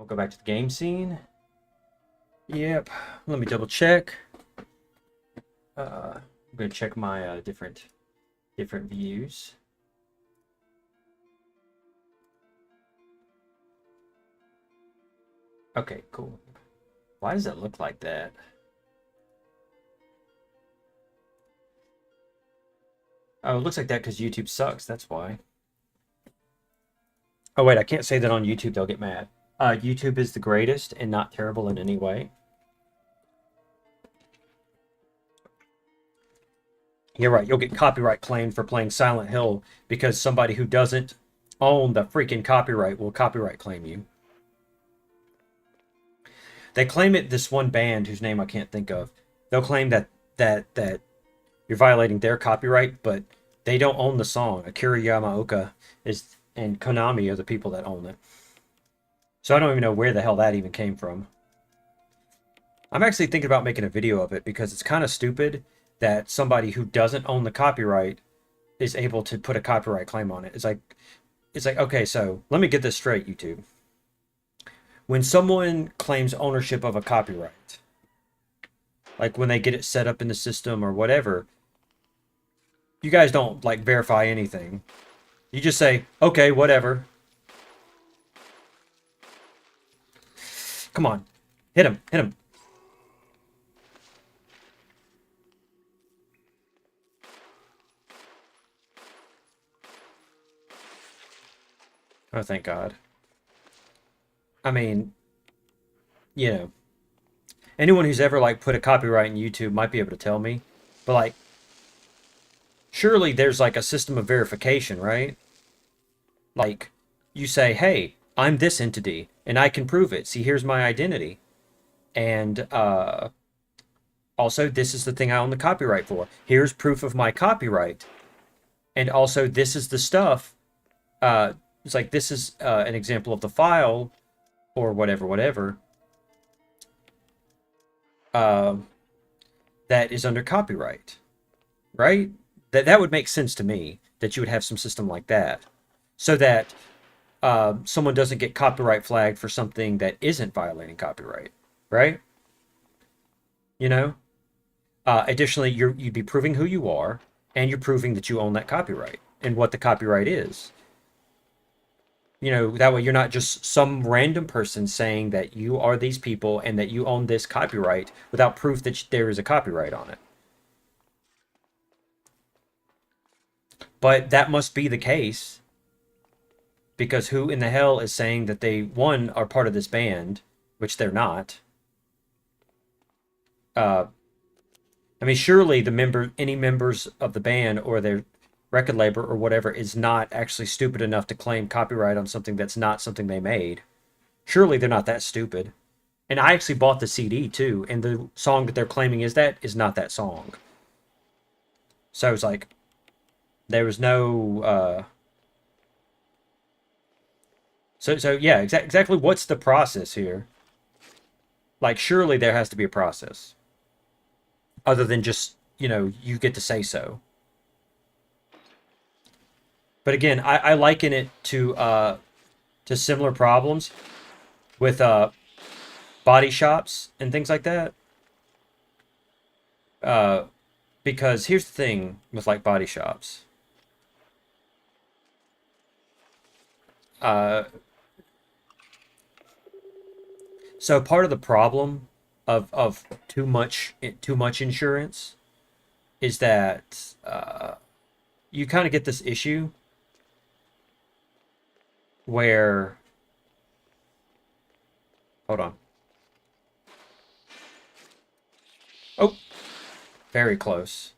We'll go back to the game scene. Yep. Let me double check. I'm gonna check my different views. Okay, cool. Why does it look like that? Oh, it looks like that because YouTube sucks. That's why. Oh, wait, I can't say that on YouTube. They'll get mad. YouTube is the greatest and not terrible in any way. You're right. You'll get copyright claimed for playing Silent Hill because somebody who doesn't own the freaking copyright will copyright claim you. They claim it, this one band whose name I can't think of. They'll claim that you're violating their copyright, but they don't own the song. Akira Yamaoka and Konami are the people that own it. So I don't even know where the hell that even came from. I'm actually thinking about making a video of it because it's kind of stupid that somebody who doesn't own the copyright is able to put a copyright claim on it. It's like, okay, so let me get this straight, YouTube. When someone claims ownership of a copyright, like when they get it set up in the system or whatever, you guys don't like verify anything. You just say, okay, whatever. Come on. Hit him. Hit him. Oh, thank God. I mean, you know, anyone who's ever like put a copyright in YouTube might be able to tell me, but like, surely there's like a system of verification, right? Like, you say, hey, I'm this entity and I can prove it. See, here's my identity. And also, this is the thing I own the copyright for. Here's proof of my copyright. And also, this is the stuff. It's like, this is an example of the file or whatever. That is under copyright, right? That would make sense to me that you would have some system like that, so that someone doesn't get copyright flagged for something that isn't violating copyright, right? You know. Additionally, you'd be proving who you are, and you're proving that you own that copyright and what the copyright is. You know, that way you're not just some random person saying that you are these people and that you own this copyright without proof that there is a copyright on it. But that must be the case, because who in the hell is saying that they, one, are part of this band, which they're not. I mean, surely any members of the band or their record label or whatever is not actually stupid enough to claim copyright on something that's not something they made. Surely they're not that stupid. And I actually bought the CD too, and the song that they're claiming is not that song. So it's like, there was no. So yeah, exactly. What's the process here? Like, surely there has to be a process, other than just, you get to say so. But again, I liken it to similar problems with body shops and things like that. Because here's the thing with like body shops. So part of the problem of too much insurance is that you kind of get this issue where, hold on. Oh, very close.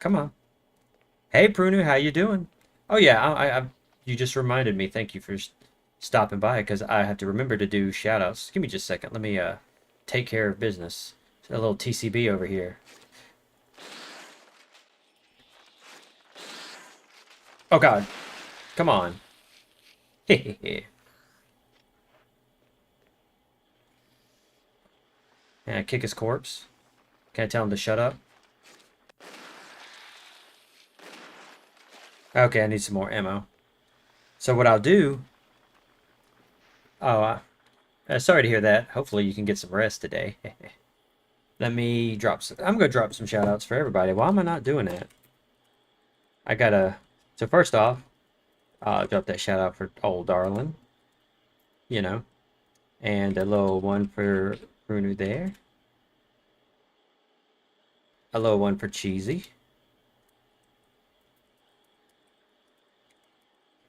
Come on. Hey, Prunu, how you doing? Oh yeah, you just reminded me. Thank you for stopping by, because I have to remember to do shout outs. Give me just a second. Let me take care of business. A little TCB over here. Oh God, come on. Hehehe. Can I kick his corpse? Can I tell him to shut up? Okay, I need some more ammo. So what I'll do... Oh, sorry to hear that. Hopefully you can get some rest today. Let me drop some... I'm going to drop some shout-outs for everybody. Why am I not doing that? I gotta... So first off, drop that shout-out for old darling. You know. And a little one for Bruno there. A little one for Cheesy.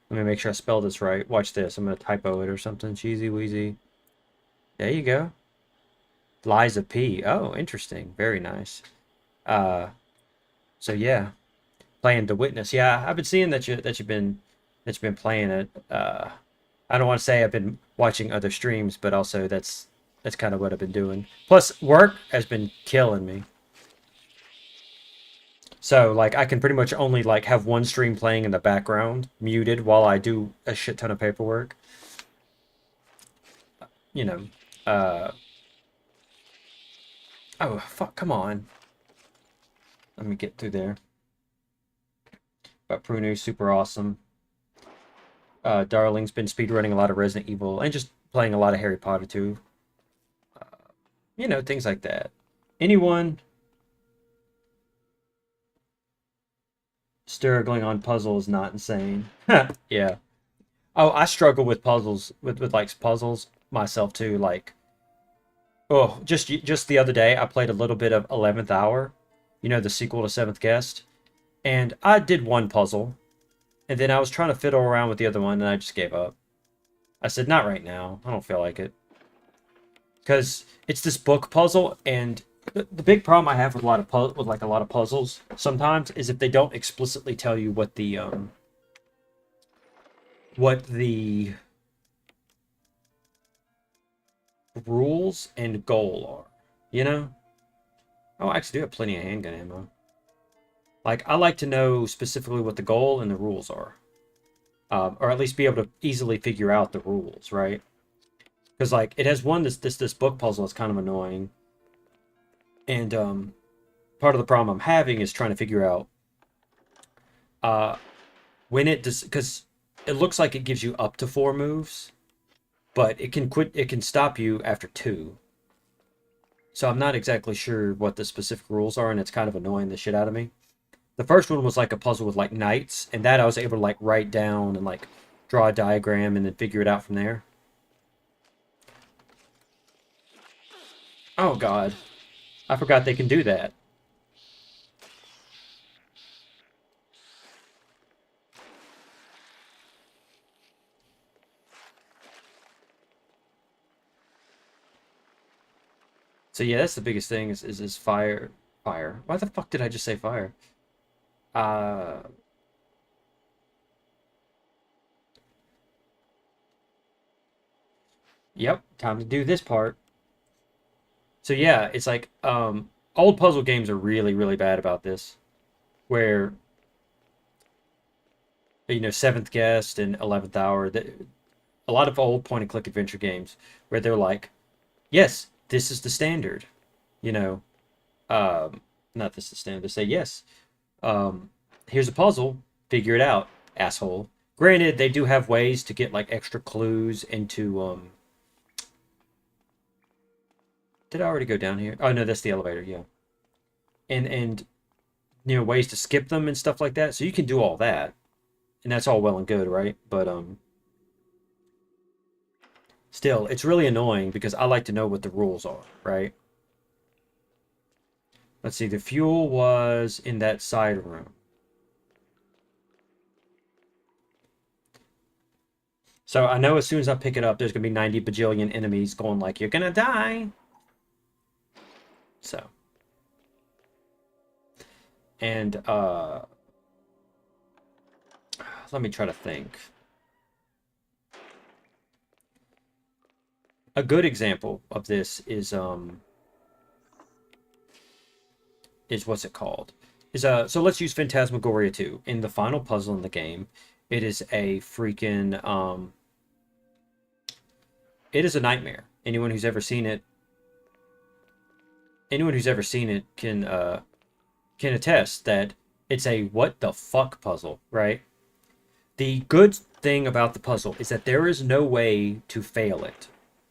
Let me make sure I spell this right. Watch this. I'm going to typo it or something. Cheesy Wheezy. There you go. Liza P. Oh, interesting. Very nice. So yeah, playing The Witness. Yeah, I've been seeing that you've been playing it. I don't want to say I've been watching other streams, but also that's kind of what I've been doing. Plus, work has been killing me. So like I can pretty much only like have one stream playing in the background, muted while I do a shit ton of paperwork. You know. Uh oh fuck, come on. Let me get through there. But Prunu's super awesome. Darling's been speedrunning a lot of Resident Evil and just playing a lot of Harry Potter too. Uh, you know, things like that. Anyone struggling on puzzles not insane. Yeah. Oh, I struggle with puzzles with like puzzles myself too. Like, oh, just the other day I played a little bit of 11th Hour, you know, the sequel to Seventh Guest, and I did one puzzle, and then I was trying to fiddle around with the other one, and I just gave up. I said, not right now. I don't feel like it. Because it's this book puzzle, and the big problem I have with a lot of puzzles sometimes is if they don't explicitly tell you what the rules and goal are, you know? Oh, I actually do have plenty of handgun ammo. Like, I like to know specifically what the goal and the rules are. Or at least be able to easily figure out the rules, right? Because, like, it has this book puzzle that's kind of annoying. And, part of the problem I'm having is trying to figure out, when it does, because it looks like it gives you up to 4 moves, but it can stop you after 2. So I'm not exactly sure what the specific rules are, and it's kind of annoying the shit out of me. The first one was like a puzzle with like knights, and that I was able to like write down and like draw a diagram and then figure it out from there. Oh god. I forgot they can do that. So yeah, that's the biggest thing is fire. Fire. Why the fuck did I just say fire? Uh yep, time to do this part. So yeah, it's like old puzzle games are really, really bad about this. Where you know, Seventh Guest and 11th Hour, a lot of old point and click adventure games where they're like, yes, this is the standard. You know, not this is the standard. They say, yes, um, here's a puzzle, figure it out, asshole. Granted, they do have ways to get like extra clues into. Did I already go down here? Oh no, that's the elevator. Yeah, and you know, ways to skip them and stuff like that. So you can do all that, and that's all well and good, right? But still, it's really annoying because I like to know what the rules are, right? Let's see, the fuel was in that side room. So I know as soon as I pick it up, there's gonna be 90 bajillion enemies going like, you're gonna die. So. And let me try to think. A good example of this is what's it called? So let's use Phantasmagoria 2. In the final puzzle in the game, it is a freaking it is a nightmare. Anyone who's ever seen it can attest that it's a what the fuck puzzle, right? The good thing about the puzzle is that there is no way to fail it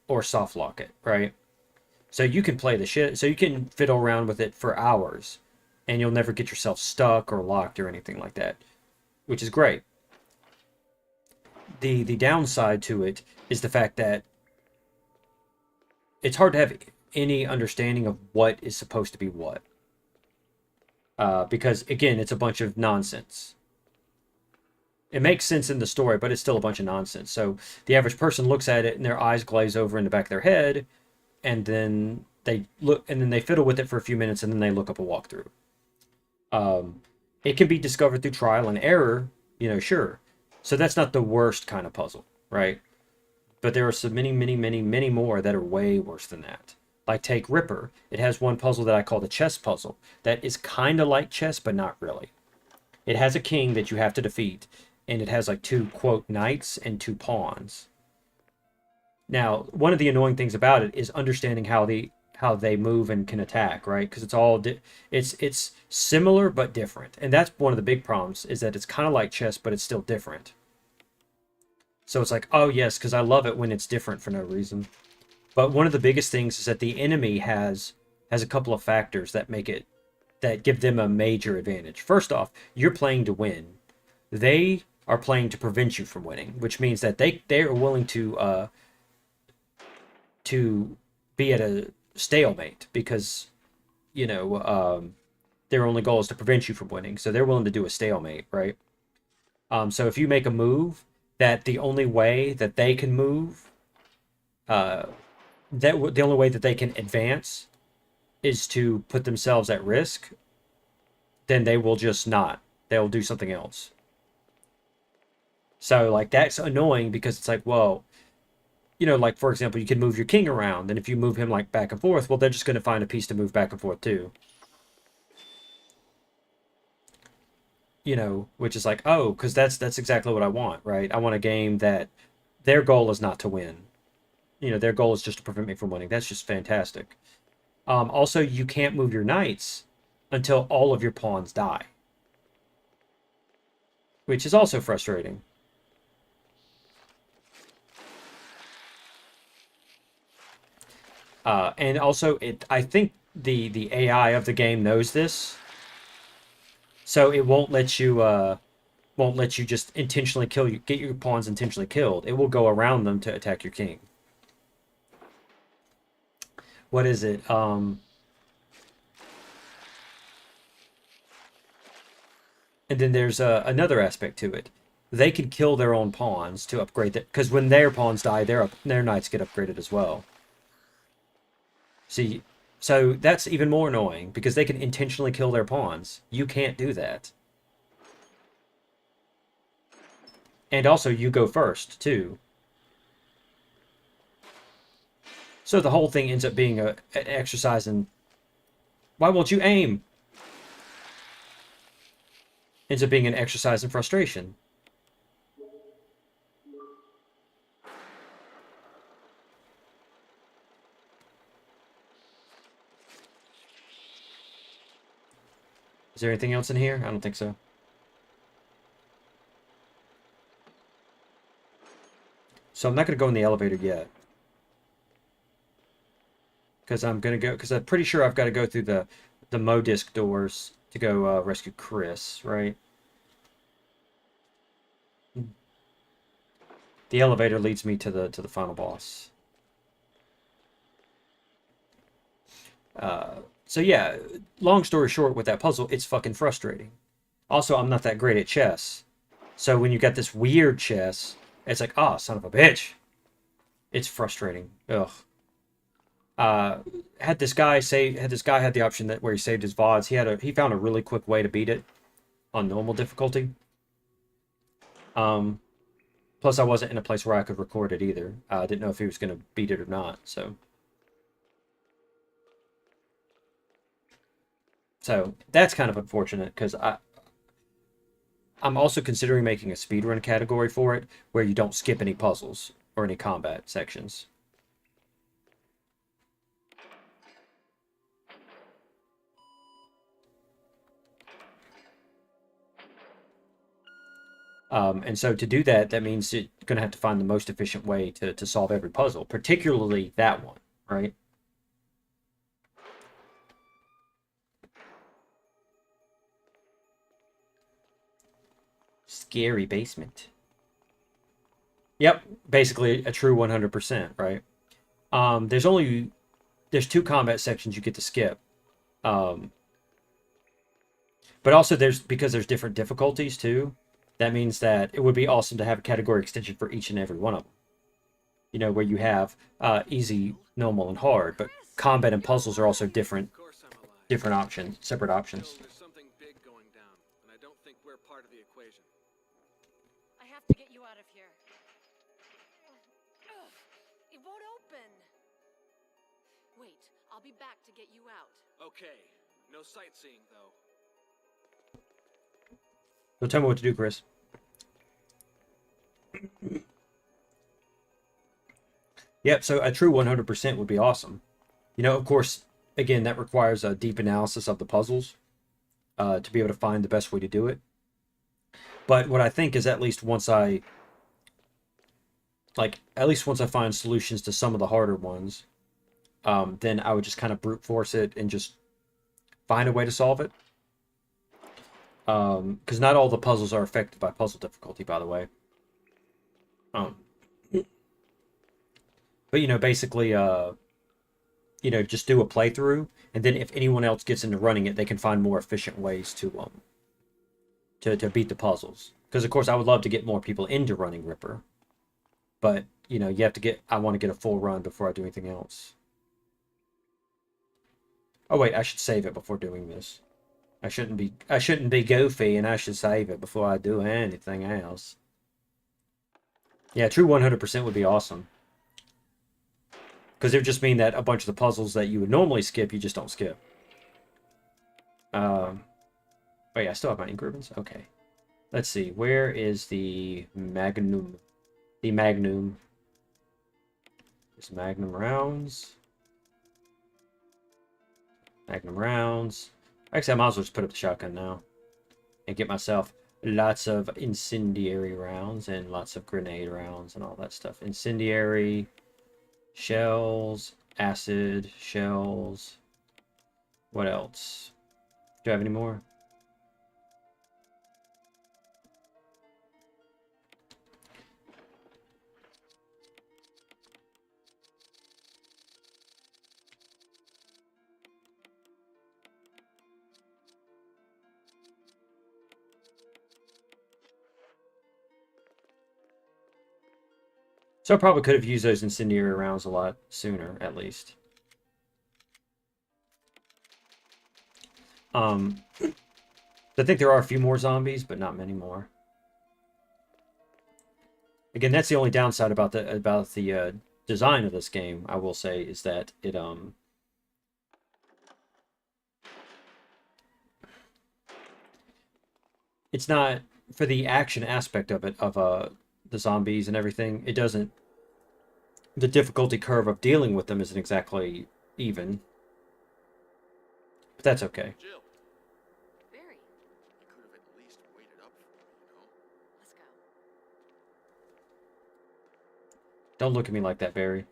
or soft lock it, right? So you can play the shit, so you can fiddle around with it for hours and you'll never get yourself stuck or locked or anything like that, which is great. The downside to it is the fact that it's hard to have any understanding of what is supposed to be what. Because again, it's a bunch of nonsense. It makes sense in the story, but it's still a bunch of nonsense. So the average person looks at it and their eyes glaze over in the back of their head, and then they fiddle with it for a few minutes, and then they look up a walkthrough. It can be discovered through trial and error, sure. So that's not the worst kind of puzzle, right? But there are so many, many, many, many more that are way worse than that. Like take Ripper. It has one puzzle that I call the chess puzzle that is kind of like chess, but not really. It has a king that you have to defeat, and it has like two, quote, knights and two pawns. Now, one of the annoying things about it is understanding how they move and can attack, right? Because it's similar but different, and that's one of the big problems is that it's kind of like chess, but it's still different. So it's like, oh yes, because I love it when it's different for no reason. But one of the biggest things is that the enemy has a couple of factors that give them a major advantage. First off, you're playing to win. They are playing to prevent you from winning, which means that they are willing to be at a stalemate because their only goal is to prevent you from winning. So they're willing to do a stalemate, right? So if you make a move that the only way that they can move, the only way that they can advance is to put themselves at risk, then they will just not. They'll do something else. So like that's annoying because it's like, well, like for example, you can move your king around, and if you move him like back and forth, well, they're just going to find a piece to move back and forth too. Which is like, oh, because that's exactly what I want, right? I want a game that their goal is not to win. Their goal is just to prevent me from winning. That's just fantastic. Also, you can't move your knights until all of your pawns die, which is also frustrating. And also, I think the AI of the game knows this, so it won't let you just intentionally get your pawns intentionally killed. It will go around them to attack your king. What is it? And then there's another aspect to it. They can kill their own pawns to upgrade it, because when their pawns die, their knights get upgraded as well. See, so that's even more annoying because they can intentionally kill their pawns. You can't do that. And also, you go first too. So the whole thing ends up being an exercise in why won't you aim? Ends up being an exercise in frustration. Is there anything else in here? I don't think so. So I'm not going to go in the elevator yet. Because I'm pretty sure I've got to go through the Modisk doors to go rescue Chris, right? The elevator leads me to the final boss. So yeah, long story short, with that puzzle, it's fucking frustrating. Also, I'm not that great at chess, so when you got this weird chess, it's like, ah, oh, son of a bitch. It's frustrating. Ugh. Had this guy had the option that where he saved his VODs, he found a really quick way to beat it on normal difficulty. Plus I wasn't in a place where I could record it either. I didn't know if he was going to beat it or not, so that's kind of unfortunate because I'm also considering making a speedrun category for it where you don't skip any puzzles or any combat sections. And so to do that, that means you're going to have to find the most efficient way to solve every puzzle, particularly that one, right? Scary basement. Yep, basically a true 100%, right? There's two combat sections you get to skip. Um, but also because there's different difficulties too. That means that it would be awesome to have a category extension for each and every one of them. You know, where you have easy, normal, and hard, but combat and puzzles are also different
Of course I'm alive.
different options, separate
Joe,
options.
there's something big going down, and I don't think we're part of the equation.
I have to get you out of here. Ugh, it won't open. Wait, I'll be back to get you out.
Okay, no sightseeing though.
So tell me what to do, Chris. Yep, so a true 100% would be awesome. You know, of course, again, that requires a deep analysis of the puzzles to be able to find the best way to do it. But what I think is at least once I find solutions to some of the harder ones, then I would just kind of brute force it and just find a way to solve it. Because not all the puzzles are affected by puzzle difficulty, by the way. But you know, basically, just do a playthrough, and then if anyone else gets into running it, they can find more efficient ways to beat the puzzles. Because of course, I would love to get more people into running Ripper, but you know, I want to get a full run before I do anything else. Oh wait, I should save it before doing this. I shouldn't be goofy, and I should save it before I do anything else. Yeah, true 100% would be awesome. Because it would just mean that a bunch of the puzzles that you would normally skip, you just don't skip. But yeah, I still have my ink ribbons. Okay. Let's see. Where is the Magnum? The Magnum. There's Magnum rounds. Magnum rounds. Actually, I might as well just put up the shotgun now. And get myself lots of incendiary rounds and lots of grenade rounds and all that stuff. Incendiary... shells, acid, shells. What else? Do I have any more? So I probably could have used those incendiary rounds a lot sooner, at least. I think there are a few more zombies, but not many more. Again, that's the only downside about the design of this game, I will say, is that it's not, for the action aspect of it, of the zombies and everything, it doesn't, the difficulty curve of dealing with them isn't exactly even. But that's okay.
Jill,
Barry,
I could have at least waited up for you,
let's go.
Don't look at me like that, Barry.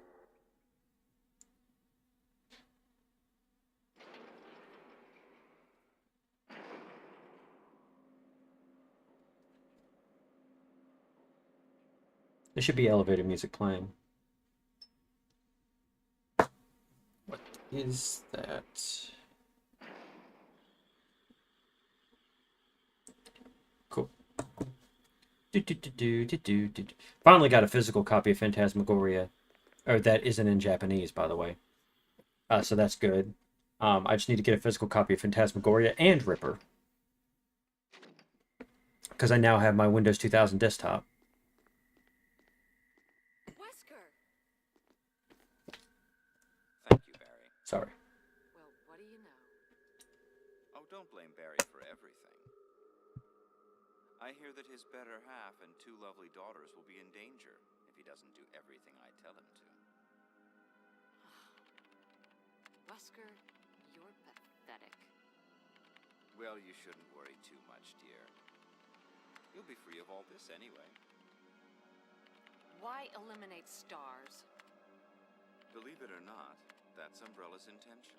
There should be elevator music playing. What is that? Cool. Finally got a physical copy of Phantasmagoria. Or that isn't in Japanese, by the way. So that's good. I just need to get a physical copy of Phantasmagoria and Ripper. Because I now have my Windows 2000 desktop.
Wesker!
Thank you, Barry.
Sorry.
Well, what do you know?
Oh, don't blame Barry for everything. I hear that his better half and two lovely daughters will be in danger if he doesn't do everything I tell him to.
Wesker, you're pathetic.
Well, you shouldn't worry too much, dear. You'll be free of all this anyway.
Why eliminate stars?
Believe it or not, that's Umbrella's intention.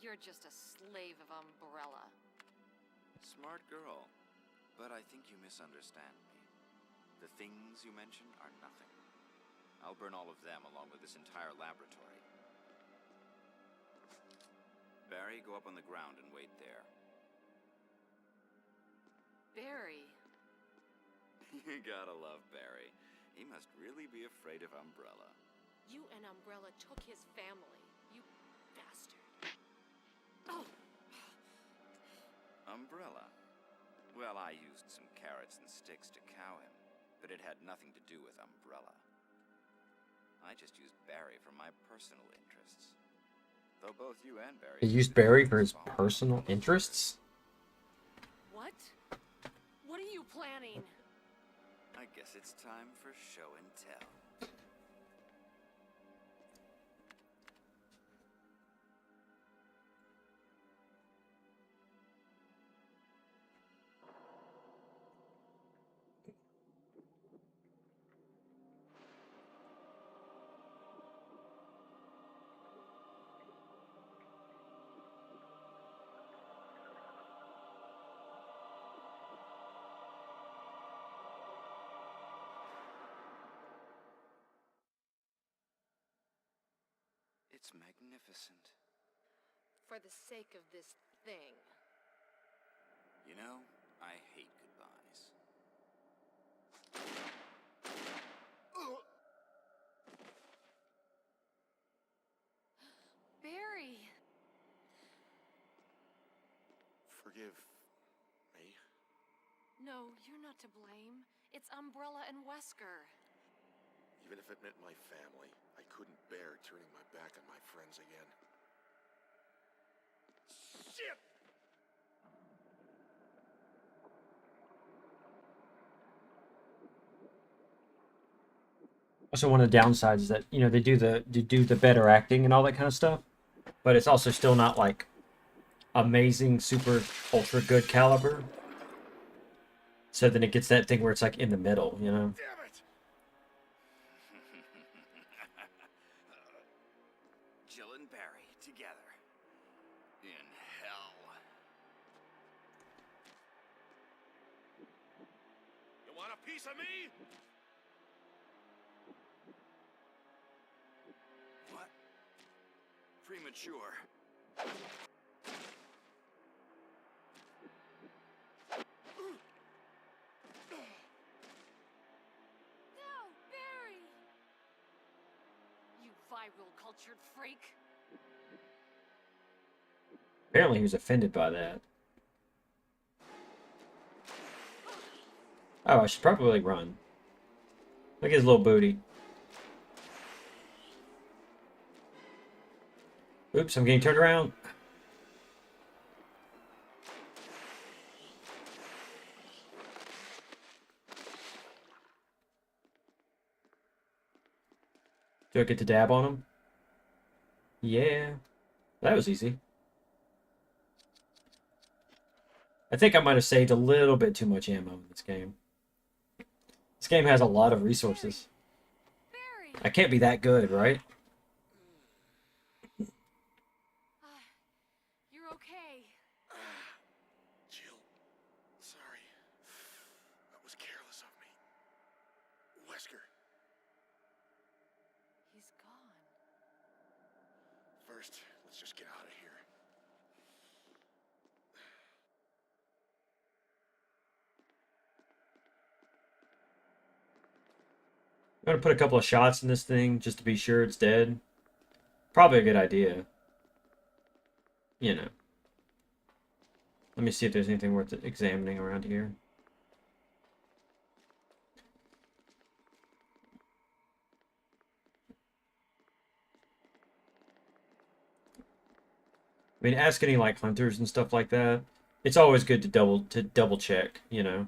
You're just a slave of Umbrella.
Smart girl. But I think you misunderstand me. The things you mention are nothing. I'll burn all of them along with this entire laboratory. Barry, go up on the ground and wait there.
Barry.
You gotta love Barry. He must really be afraid of Umbrella.
You and Umbrella took his family. You bastard. Oh!
Umbrella? Well, I used some carrots and sticks to cow him, but it had nothing to do with Umbrella. I just used Barry for my personal interests. Though both you and Barry...
He used Barry for his personal interests?
What? What are you planning?
I guess it's time for show and tell. It's magnificent.
For the sake of this thing.
You know, I hate goodbyes.
Barry!
Forgive me.
No, you're not to blame. It's Umbrella and Wesker.
Even if it meant my family, I couldn't bear turning my back on my friends again. Shit!
Also, one of the downsides is that, you know, they do the better acting and all that kind of stuff, but it's also still not like amazing, super, ultra good caliber. So then it gets that thing where it's like in the middle, you know?
Damn it!
Jill and Barry together. In hell.
You want a piece of me?
What? Premature.
No, Barry! You viral cultured freak.
Apparently he was offended by that. Oh, I should probably run. Look at his little booty. Oops, I'm getting turned around. Do I get to dab on him? Yeah. That was easy. I think I might have saved a little bit too much ammo in this game. This game has a lot of resources.
Barry!
I can't be that good, right?
You're okay.
Jill, sorry. That was careless of me. Wesker,
He's gone.
first, let's just get out of here.
I'm gonna put a couple of shots in this thing just to be sure it's dead. Probably a good idea. You know. Let me see if there's anything worth examining around here. I mean, ask any like hunters and stuff like that. It's always good to double check, you know.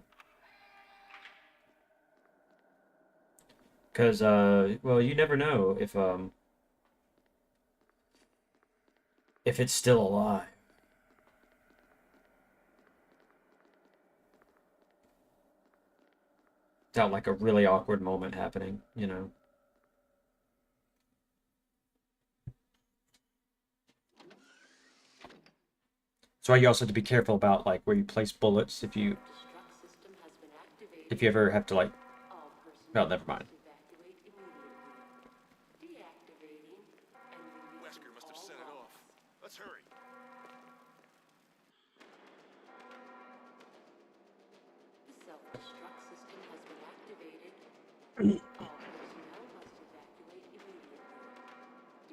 Because well, you never know if it's still alive. Felt like a really awkward moment happening, you know. That's why you also have to be careful about like where you place bullets if you ever have to like. Oh, never mind.
Wesker must have set it off. Let's hurry.
The self-destruct system has been activated. All personnel must evacuate immediately.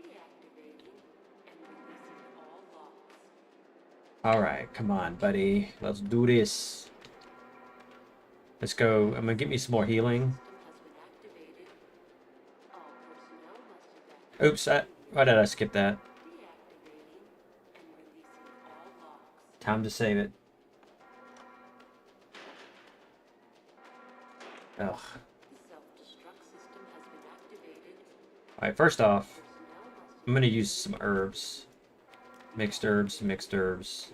Deactivating and releasing all locks.
All right, come on, buddy. Let's do this. Let's go. I'm gonna get me some more healing. Oops, why did I skip that? Time to save it. Ugh. Alright, first off, I'm gonna use some herbs. Mixed herbs, mixed herbs.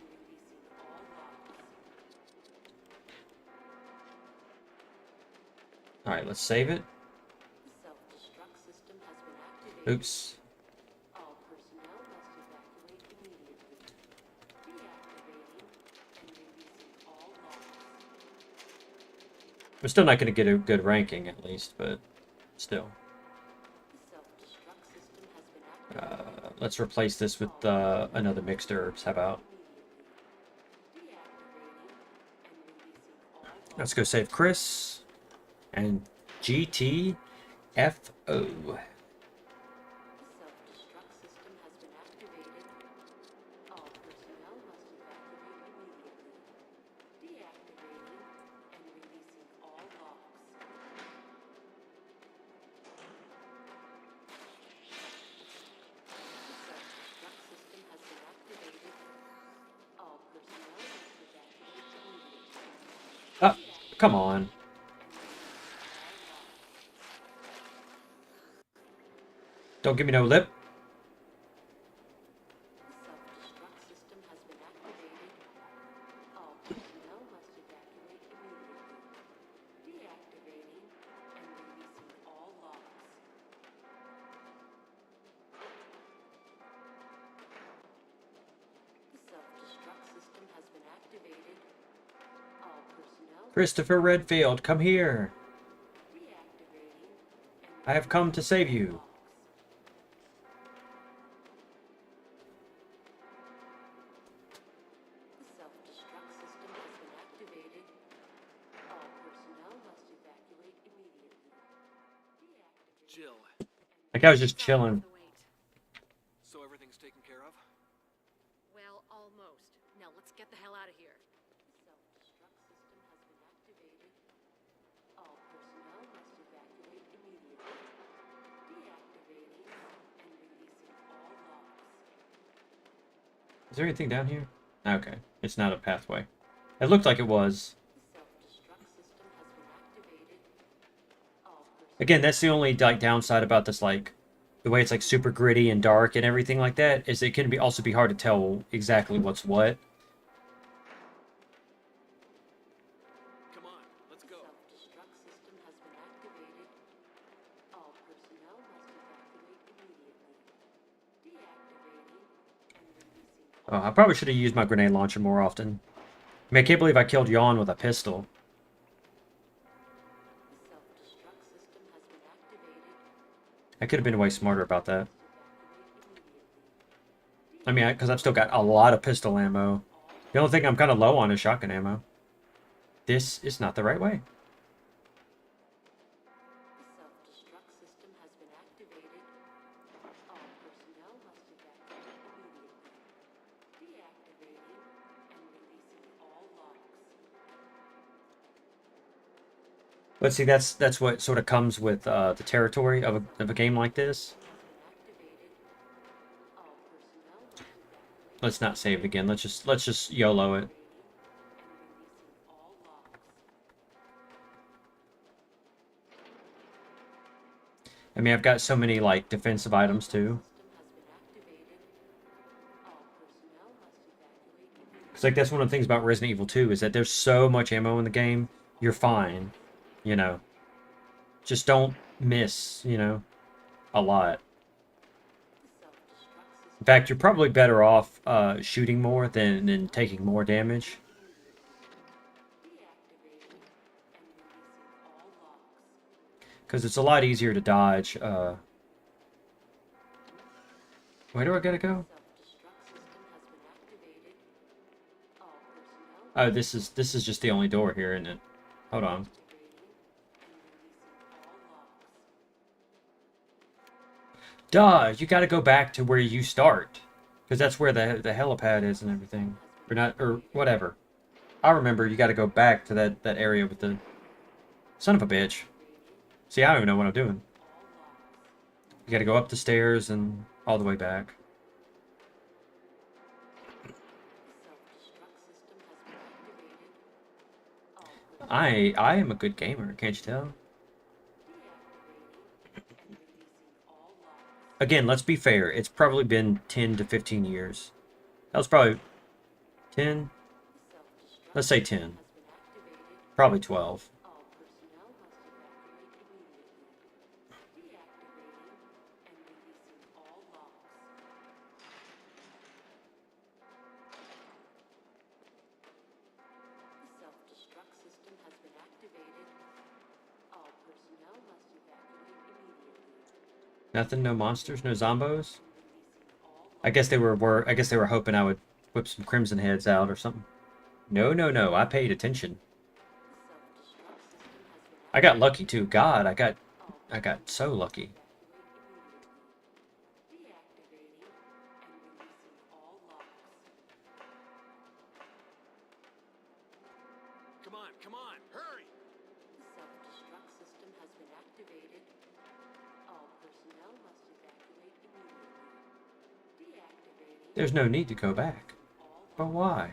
Alright, let's save it. Oops. We're still not going to get a good ranking, at least, but still. Let's replace this with another mixed herbs. How about? Let's go save Chris and GTFO. Ah, come on. Don't give me no lip. Christopher Redfield, come here. I have come to save you.
Jill,
Like I was just chilling.
so everything's taken care of?
Well, almost. Now let's get the hell out of here. Self-destruct system has been activated. All personnel must evacuate immediately. Deactivating and releasing all locks.
Is there anything down here? Okay, it's not a pathway. It looked like it was.
The self-destruct system has been activated. All personnel
Again, that's the only like downside about this, like the way it's like super gritty and dark and everything like that, is it can be also be hard to tell exactly what's what.
Come on, let's go.
self-destruct system has been activated. All personnel must evacuate immediately. Deactivating and releasing all.
I probably should have used my grenade launcher more often. I mean, I can't believe I killed Yawn with a pistol.
The self-destruct system has been activated.
I could have been way smarter about that.
Evacuate immediately.
I mean, because I've still got a lot of pistol ammo. The only thing I'm kind of low on is shotgun ammo. This is not the right way.
The self-destruct system has been activated. All personnel must evacuate immediately. Deactivating and releasing all locks.
But see, that's what sort of comes with the territory of a game like this.
Activated. All personnel must evacuate
Let's not save again. Let's just YOLO it.
and releasing all locks.
I mean, I've got so many like defensive items too.
System has been activated. All personnel must evacuate immediately.
Because like that's one of the things about Resident Evil 2 is that there's so much ammo in the game. You're fine, you know. Just don't miss, you know, a lot. In fact, you're probably better off shooting more than taking more damage. Because it's a lot easier to dodge. Where do I gotta go? Oh, this is just the only door here, isn't it? Hold on. Duh, you gotta go back to where you start. Because that's where the helipad is and everything. Or not, or whatever. I remember you gotta go back to that area with the... Son of a bitch. See, I don't even know what I'm doing. You gotta go up the stairs and all the way back. I am a good gamer, can't you tell? Again, let's be fair. It's probably been 10 to 15 years. That was probably 10. Let's say 10. Probably 12. Nothing, no monsters, no zombos. I guess they were I guess they were hoping I would whip some crimson heads out or something. No, no, no. I paid attention. I got lucky too. God, I got so lucky.
Come on, hurry!
There's no need to go back. But why?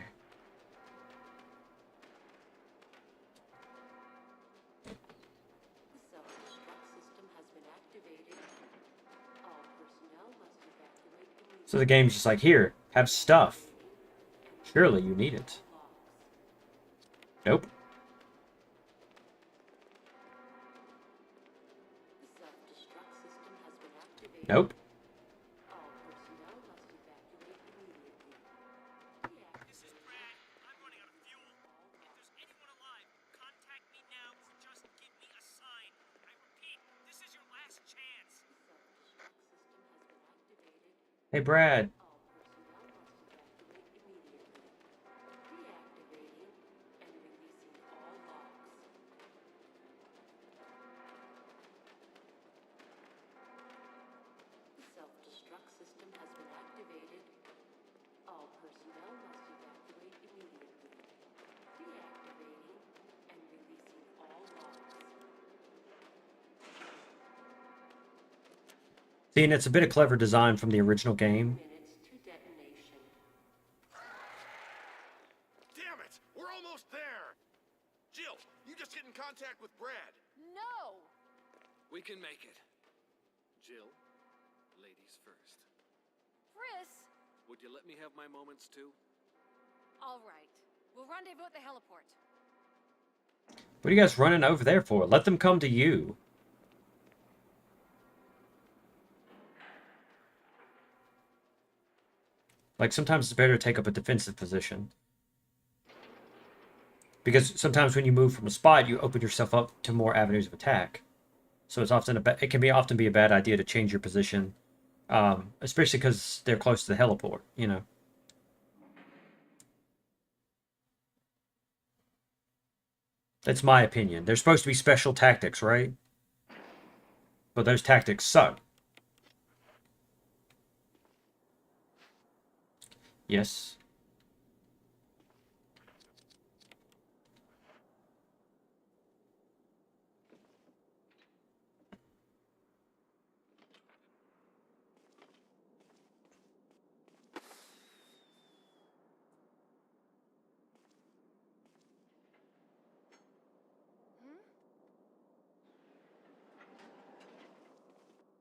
So the game's just like, here, have stuff. Surely you need it. Nope. Nope.
This is Brad. I'm running out of fuel. If there's anyone alive, contact me now or just give me a sign. I repeat, this is your last chance.
Hey, Brad. See, and it's a bit of clever design from the original game.
Damn it! We're almost there! Jill, you just get in contact with Brad.
No!
We can make it. Jill, ladies first.
Chris!
Would you let me have my moments too?
All right. We'll rendezvous at the heliport.
What are you guys running over there for? Let them come to you. Like, sometimes it's better to take up a defensive position. Because sometimes when you move from a spot, you open yourself up to more avenues of attack. So it's often it can often be a bad idea to change your position, especially because they're close to the heliport, you know. That's my opinion. They're supposed to be special tactics, right? But those tactics suck. Yes.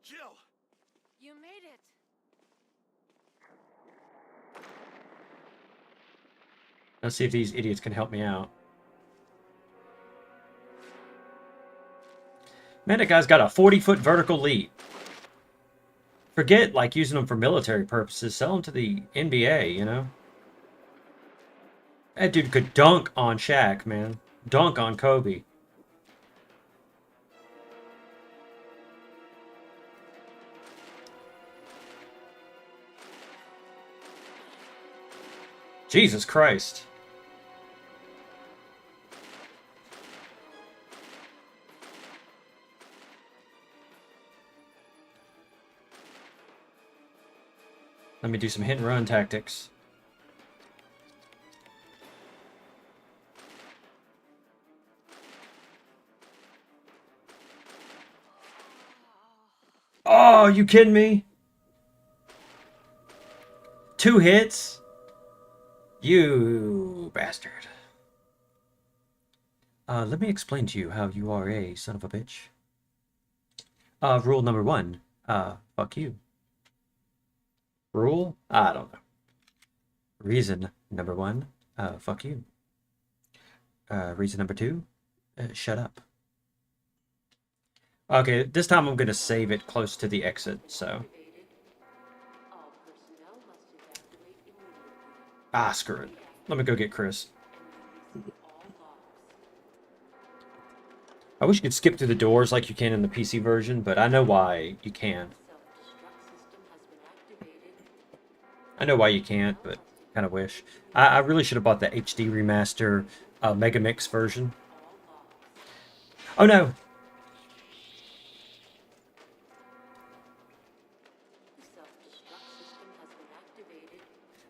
Jill!
You made it.
Let's see if these idiots can help me out. Man, that guy's got a 40-foot vertical leap. Forget, like, using them for military purposes. Sell them to the NBA, you know? That dude could dunk on Shaq, man. Dunk on Kobe. Jesus Christ. Let me do some hit and run tactics. Oh, you kidding me? 2 hits? You bastard. Let me explain to you how you are a son of a bitch. Rule number 1. Fuck you. Rule? I don't know. Reason number 1. Fuck you. Reason number 2. Shut up. Okay, this time I'm going to save it close to the exit, so. Ah, screw it. Let me go get Chris. I wish you could skip through the doors like you can in the PC version, but I know why you can. I know why you can't, but kind of wish. I really should have bought the HD remaster Mega Mix version. Oh no!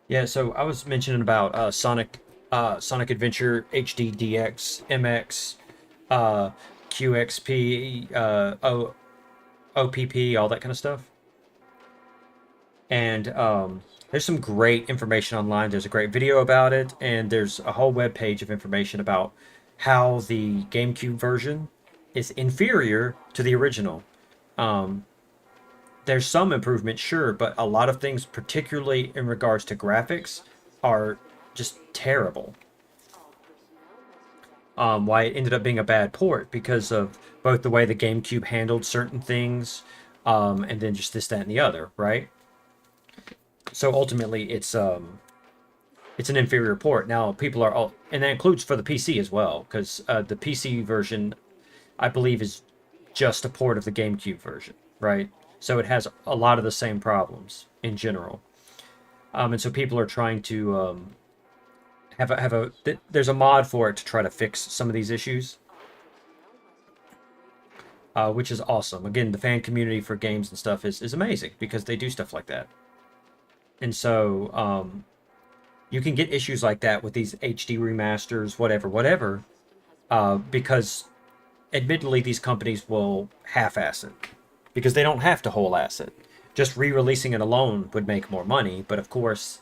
Yeah, so I was mentioning about Sonic Adventure HD DX, MX, QXP, OPP, all that kind of stuff. And there's some great information online. There's a great video about it, and there's a whole web page of information about how the GameCube version is inferior to the original. There's some improvement, sure, but a lot of things, particularly in regards to graphics, are just terrible. Why it ended up being a bad port because of both the way the GameCube handled certain things, and then just this, that, and the other, right? So ultimately, it's an inferior port. Now people are all, and that includes for the PC as well, because the PC version, I believe, is just a port of the GameCube version, right? So it has a lot of the same problems in general, and so people are trying to there's a mod for it to try to fix some of these issues, which is awesome. Again, the fan community for games and stuff is amazing because they do stuff like that. And so you can get issues like that with these HD remasters, whatever, because admittedly these companies will half-ass it because they don't have to whole-ass it. Just re-releasing it alone would make more money, but of course,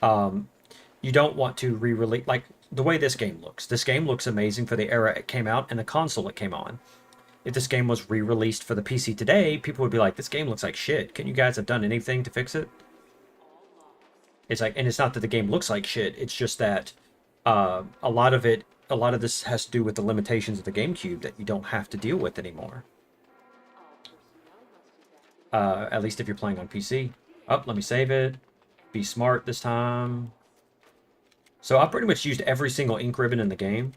you don't want to re-release, like the way this game looks. This game looks amazing for the era it came out and the console it came on. If this game was re-released for the PC today, people would be like, this game looks like shit. Can you guys have done anything to fix it? It's like, and it's not that the game looks like shit. It's just that a lot of this has to do with the limitations of the GameCube that you don't have to deal with anymore. At least if you're playing on PC. Oh, let me save it. Be smart this time. So I pretty much used every single ink ribbon in the game.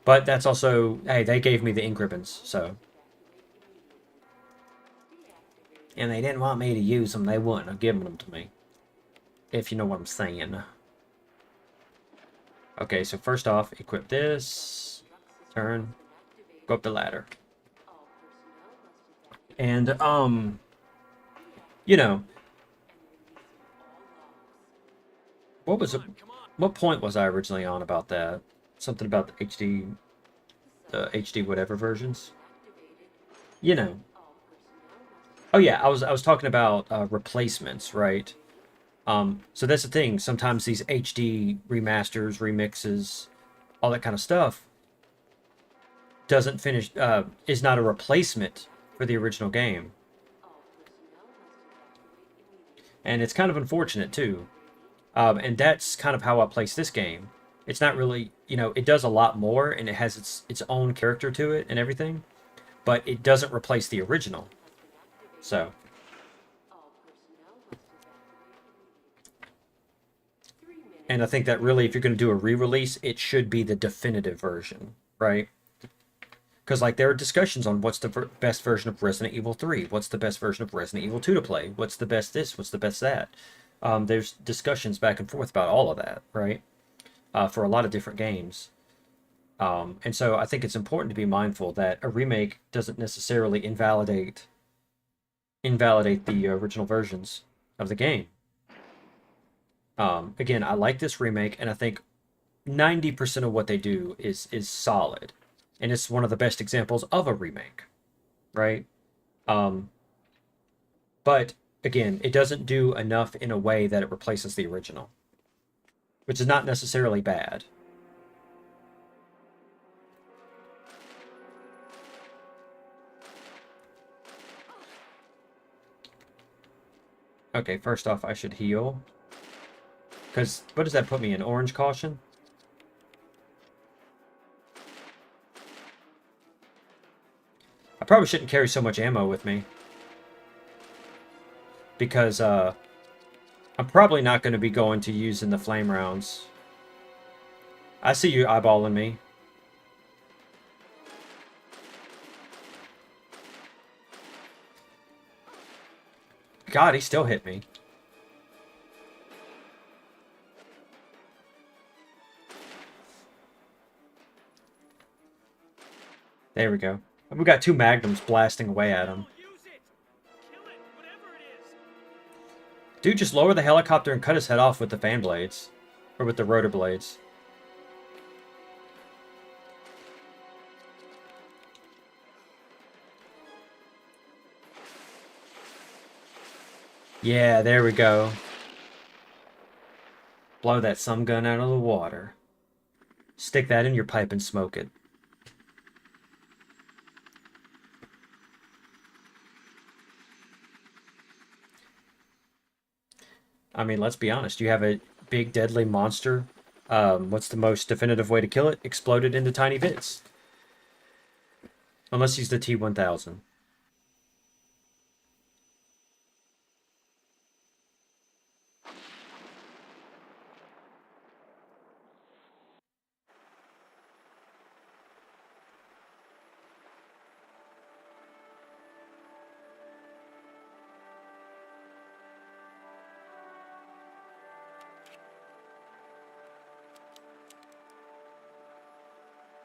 But that's also, hey, they gave me the ink ribbons, so. And they didn't want me to use them. They wouldn't have given them to me. If you know what I'm saying. Okay, so first off, equip this. Turn. Go up the ladder. And, you know. What was it? What point was I originally on about that? Something about the HD whatever versions. You know. Oh yeah, I was talking about replacements, right? So that's the thing. Sometimes these HD remasters, remixes, all that kind of stuff doesn't finish. Is not a replacement for the original game, and it's kind of unfortunate too. And that's kind of how I place this game. It's not really, you know, it does a lot more and it has its own character to it and everything, but it doesn't replace the original. So, and I think that really, if you're going to do a re-release, it should be the definitive version, right? Because like there are discussions on what's the best version of Resident Evil 3, what's the best version of Resident Evil 2 to play, what's the best this, what's the best that. There's discussions back and forth about all of that, right? For a lot of different games. And so I think it's important to be mindful that a remake doesn't necessarily invalidate the original versions of the game. Again, I like this remake, and I think 90% of what they do is solid, and it's one of the best examples of a remake, right? But again, it doesn't do enough in a way that it replaces the original, which is not necessarily bad. Okay, first off, I should heal. Because, what does that put me in? Orange caution? I probably shouldn't carry so much ammo with me. Because, I'm probably not going to be going to using the flame rounds. I see you eyeballing me. God, he still hit me. There we go. We got 2 magnums blasting away at him.
Use it. Kill it, whatever it is.
Dude, just lower the helicopter and cut his head off with the fan blades. Or with the rotor blades. Yeah, there we go. Blow that some gun out of the water. Stick that in your pipe and smoke it. I mean, let's be honest. You have a big, deadly monster. What's the most definitive way to kill it? Explode it into tiny bits. Unless he's the T-1000.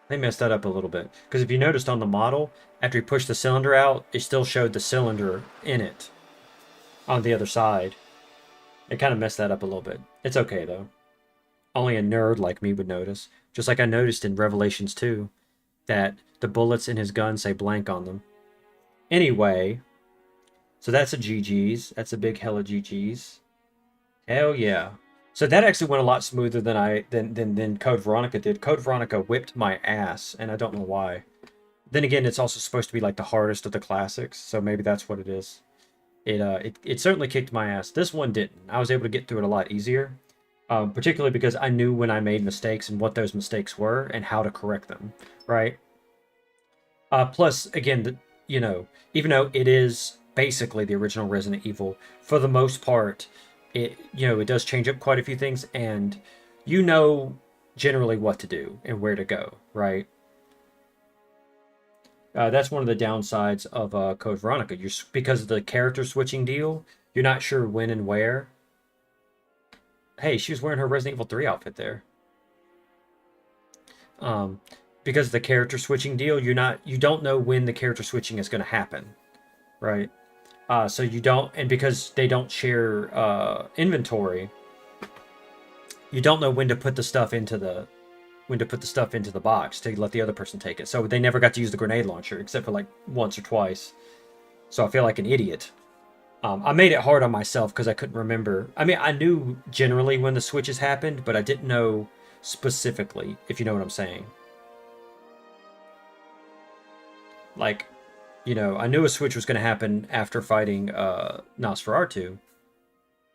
They messed that up a little bit. Because if you noticed on the model, after he pushed the cylinder out, it still showed the cylinder in it on the other side. It kind of messed that up a little bit. It's okay, though. Only a nerd like me would notice. Just like I noticed in Revelations 2, that the bullets in his gun say blank on them. Anyway, so that's a GG's. That's a big hella GG's. Hell yeah. So that actually went a lot smoother than Code Veronica did. Code Veronica whipped my ass, and I don't know why. Then again, it's also supposed to be like the hardest of the classics, so maybe that's what it is. It certainly kicked my ass. This one didn't. I was able to get through it a lot easier, particularly because I knew when I made mistakes and what those mistakes were and how to correct them, right? Plus, again, you know, even though it is basically the original Resident Evil, for the most part, it does change up quite a few things, and you know generally what to do and where to go, right? That's one of the downsides of Code Veronica. Because of the character switching deal, you're not sure when and where. Hey, she was wearing her Resident Evil 3 outfit there. Because of the character switching deal, you don't know when the character switching is going to happen, right? So you don't, and because they don't share inventory, you don't know when to put the stuff into the box to let the other person take it. So they never got to use the grenade launcher except for like once or twice. So I feel like an idiot. I made it hard on myself because I couldn't remember. I mean, I knew generally when the switches happened, but I didn't know specifically, if you know what I'm saying. Like, you know, I knew a switch was going to happen after fighting Nosferatu.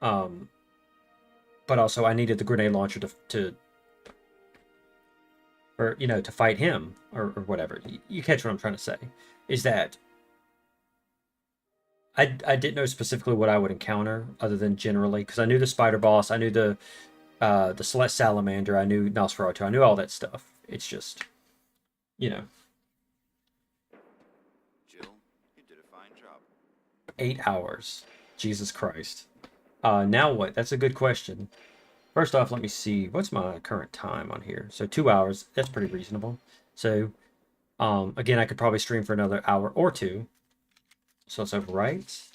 But also I needed the grenade launcher to or to fight him or whatever. You catch what I'm trying to say? Is that I didn't know specifically what I would encounter other than generally, because I knew the spider boss, I knew the Celeste Salamander, I knew Nosferatu, I knew all that stuff. It's just, you know,
Jill, you did a fine job.
8 hours. Jesus Christ. Now what? That's a good question. First off, let me see. What's my current time on here? So 2 hours. That's pretty reasonable. So, again, I could probably stream for another hour or two. So let's overwrite.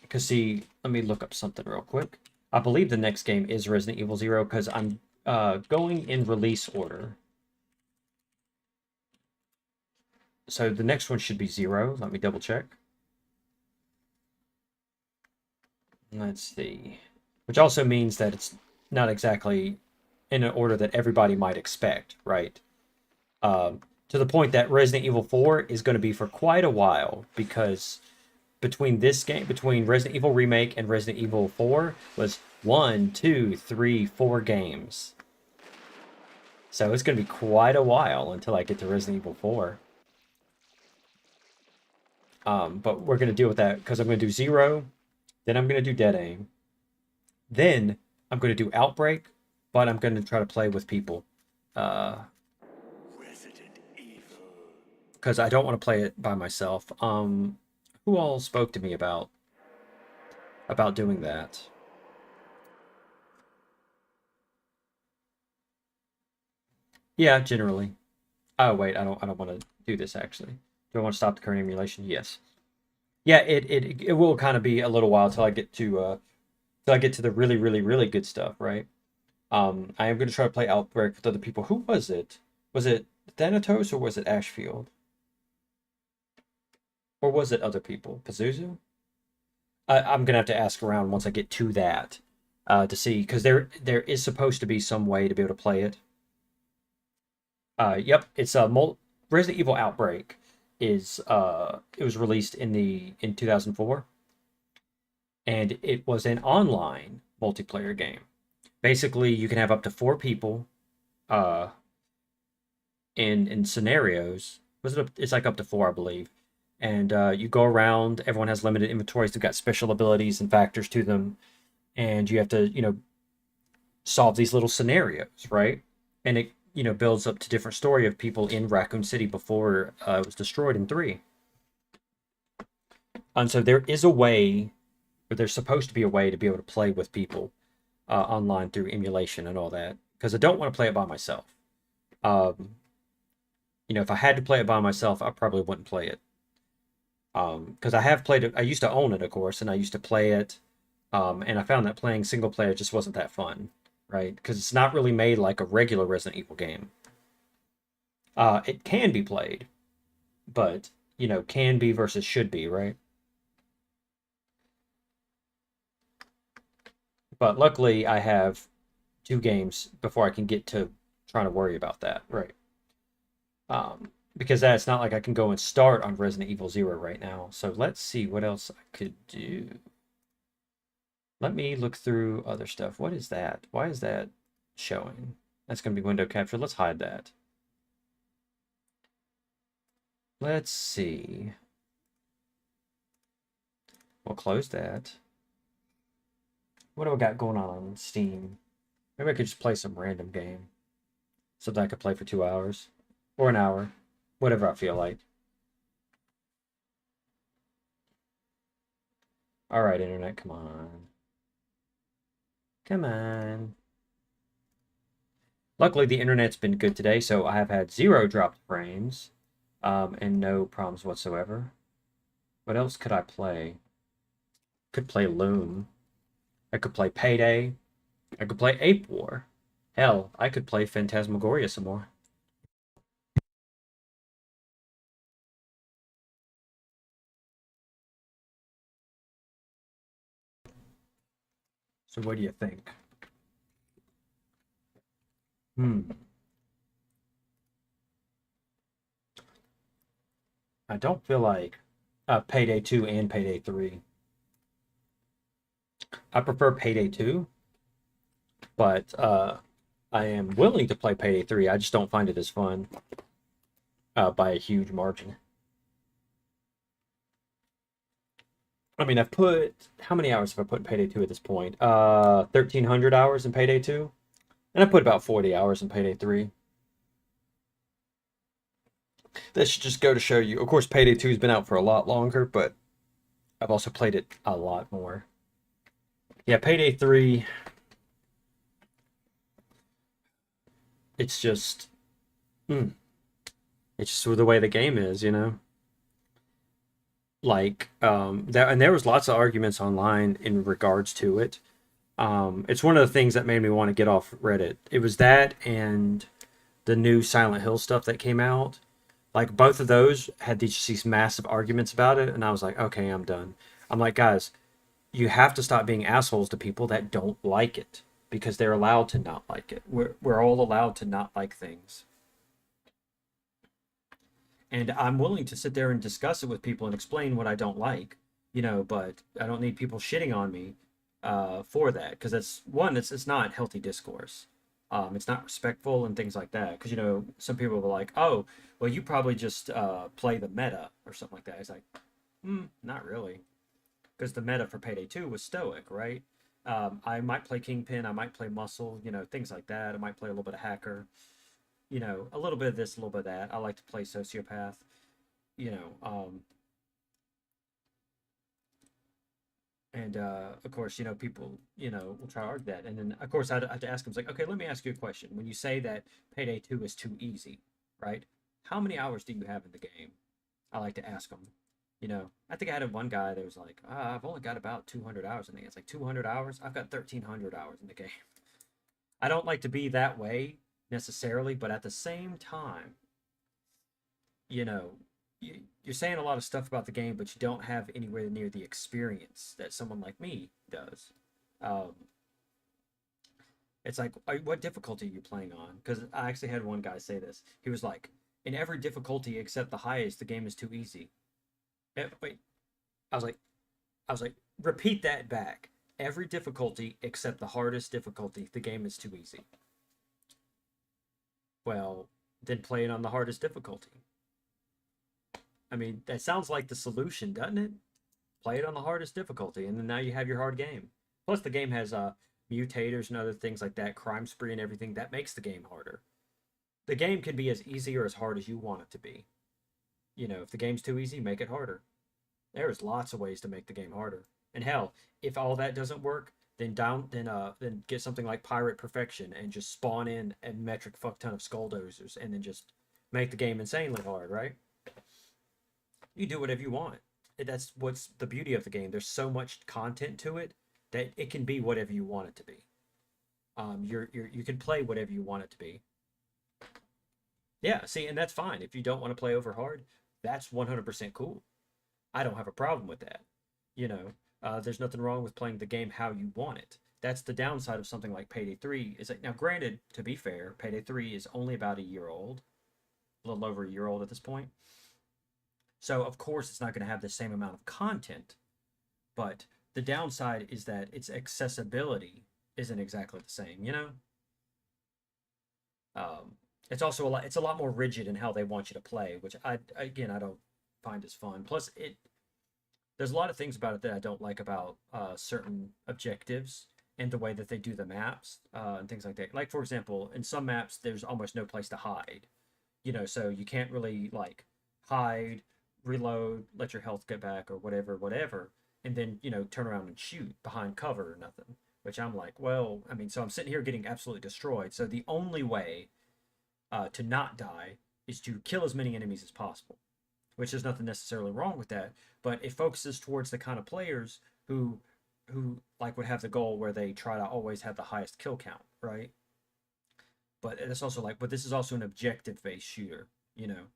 Because see, let me look up something real quick. I believe the next game is Resident Evil 0 because I'm going in release order. So the next one should be 0. Let me double check. Let's see. Which also means that it's not exactly in an order that everybody might expect, right? To the point that Resident Evil 4 is going to be for quite a while, because between this game, between Resident Evil Remake and Resident Evil 4 was 1, 2, 3, 4 games. So it's going to be quite a while until I get to Resident Evil 4. But we're going to deal with that because I'm going to do 0, then I'm going to do Dead Aim, then I'm going to do Outbreak, but I'm going to try to play with people.
Resident Evil.
Because I don't want to play it by myself. Who all spoke to me about doing that? Yeah, generally. Oh wait, I don't want to do this actually. Do I want to stop the current emulation? Yes. Yeah, it will kind of be a little while till I get to the really good stuff, right? I am going to try to play Outbreak with other people. Who was it? Was it Thanatos or was it Ashfield? Or was it other people? Pazuzu? I'm going to have to ask around once I get to that to see, because there is supposed to be some way to be able to play it. Yep, it's Resident Evil Outbreak is it was released in 2004, and it was an online multiplayer game. Basically, you can have up to 4 people in scenarios. It's like up to 4, I believe. And you go around, everyone has limited inventories, they've got special abilities and factors to them, and you have to, solve these little scenarios, right? And it, builds up to different story of people in Raccoon City before it was destroyed in 3. And so there is a way, or there's supposed to be a way to be able to play with people online through emulation and all that, because I don't want to play it by myself. If I had to play it by myself, I probably wouldn't play it. Because I have played it, I used to own it, of course, and I used to play it, and I found that playing single player just wasn't that fun, right? Because it's not really made like a regular Resident Evil game. It can be played, but, can be versus should be, right? But luckily, I have 2 games before I can get to trying to worry about that, right? Because that's not like I can go and start on Resident Evil 0 right now. So let's see what else I could do. Let me look through other stuff. What is that? Why is that showing? That's going to be window capture. Let's hide that. Let's see. We'll close that. What do I got going on Steam? Maybe I could just play some random game. Something I could play for 2 hours. Or an hour. Whatever I feel like. Alright, internet, come on. Come on. Luckily, the internet's been good today, so I have had 0 dropped frames. And no problems whatsoever. What else could I play? Could play Loom. I could play Payday. I could play Ape War. Hell, I could play Phantasmagoria some more. So what do you think? I don't feel like Payday 2 and Payday 3. I prefer Payday 2, but I am willing to play Payday 3. I just don't find it as fun by a huge margin. I mean, I've put how many hours have I put in Payday 2 at this point? 1,300 hours in Payday 2, and I put about 40 hours in Payday 3. That should just go to show you. Of course, Payday 2 has been out for a lot longer, but I've also played it a lot more. Yeah, Payday 3. It's just, it's just the way the game is, you know. Like that, and there was lots of arguments online in regards to it. It's one of the things that made me want to get off Reddit. It was that and the new Silent Hill stuff that came out. Like both of those had these massive arguments about it, and I was like, okay, I'm done. I'm like, guys, you have to stop being assholes to people that don't like it because they're allowed to not like it. We're all allowed to not like things. And I'm willing to sit there and discuss it with people and explain what I don't like, you know, but I don't need people shitting on me for that because it's not healthy discourse. It's not respectful and things like that. Because, you know, some people were like, oh, well, you probably just play the meta or something like that. It's like, not really. Because the meta for Payday 2 was stoic, right? I might play Kingpin, I might play Muscle, you know, things like that. I might play a little bit of Hacker, you know, a little bit of this, a little bit of that. I like to play Sociopath, you know. And of course, you know, people, you know, will try to argue that. And then, of course, I have to ask them, it's like, okay, let me ask you a question. When you say that Payday 2 is too easy, right? How many hours do you have in the game? I like to ask them. You know, I think I had one guy that was like, I've only got about 200 hours in the game. It's like 200 hours? I've got 1,300 hours in the game. I don't like to be that way necessarily, but at the same time, you know, you're saying a lot of stuff about the game, but you don't have anywhere near the experience that someone like me does. Um, it's like, what difficulty are you playing on? Because I actually had one guy say this. He was like, in every difficulty except the highest, the game is too easy. Wait, I was like, repeat that back. Every difficulty except the hardest difficulty, the game is too easy. Well, then play it on the hardest difficulty. I mean, that sounds like the solution, doesn't it? Play it on the hardest difficulty, and then now you have your hard game. Plus, the game has mutators and other things like that, crime spree and everything. That makes the game harder. The game can be as easy or as hard as you want it to be. You know, if the game's too easy, make it harder. There's lots of ways to make the game harder. And hell, if all that doesn't work, then get something like Pirate Perfection and just spawn in a metric fuck ton of skulldozers and then just make the game insanely hard, right? You do whatever you want. That's what's the beauty of the game. There's so much content to it that it can be whatever you want it to be. You can play whatever you want it to be. Yeah, see, and that's fine. If you don't want to play over hard, that's 100% cool. I don't have a problem with that. You know, there's nothing wrong with playing the game how you want it. That's the downside of something like Payday 3. Is that now, granted, to be fair, Payday 3 is only about a year old, a little over a year old at this point. So of course it's not going to have the same amount of content, but the downside is that its accessibility isn't exactly the same. You know, it's also it's a lot more rigid in how they want you to play, which I don't find as fun. Plus, there's a lot of things about it that I don't like about certain objectives and the way that they do the maps and things like that. Like, for example, in some maps, there's almost no place to hide. You know, so you can't really like hide, reload, let your health get back, or whatever, and then, you know, turn around and shoot behind cover or nothing. Which I'm like, well, I mean, so I'm sitting here getting absolutely destroyed. So the only way to not die is to kill as many enemies as possible, which there's nothing necessarily wrong with that, but it focuses towards the kind of players who like would have the goal where they try to always have the highest kill count, right? But it's also like, but this is also an objective based shooter, you know.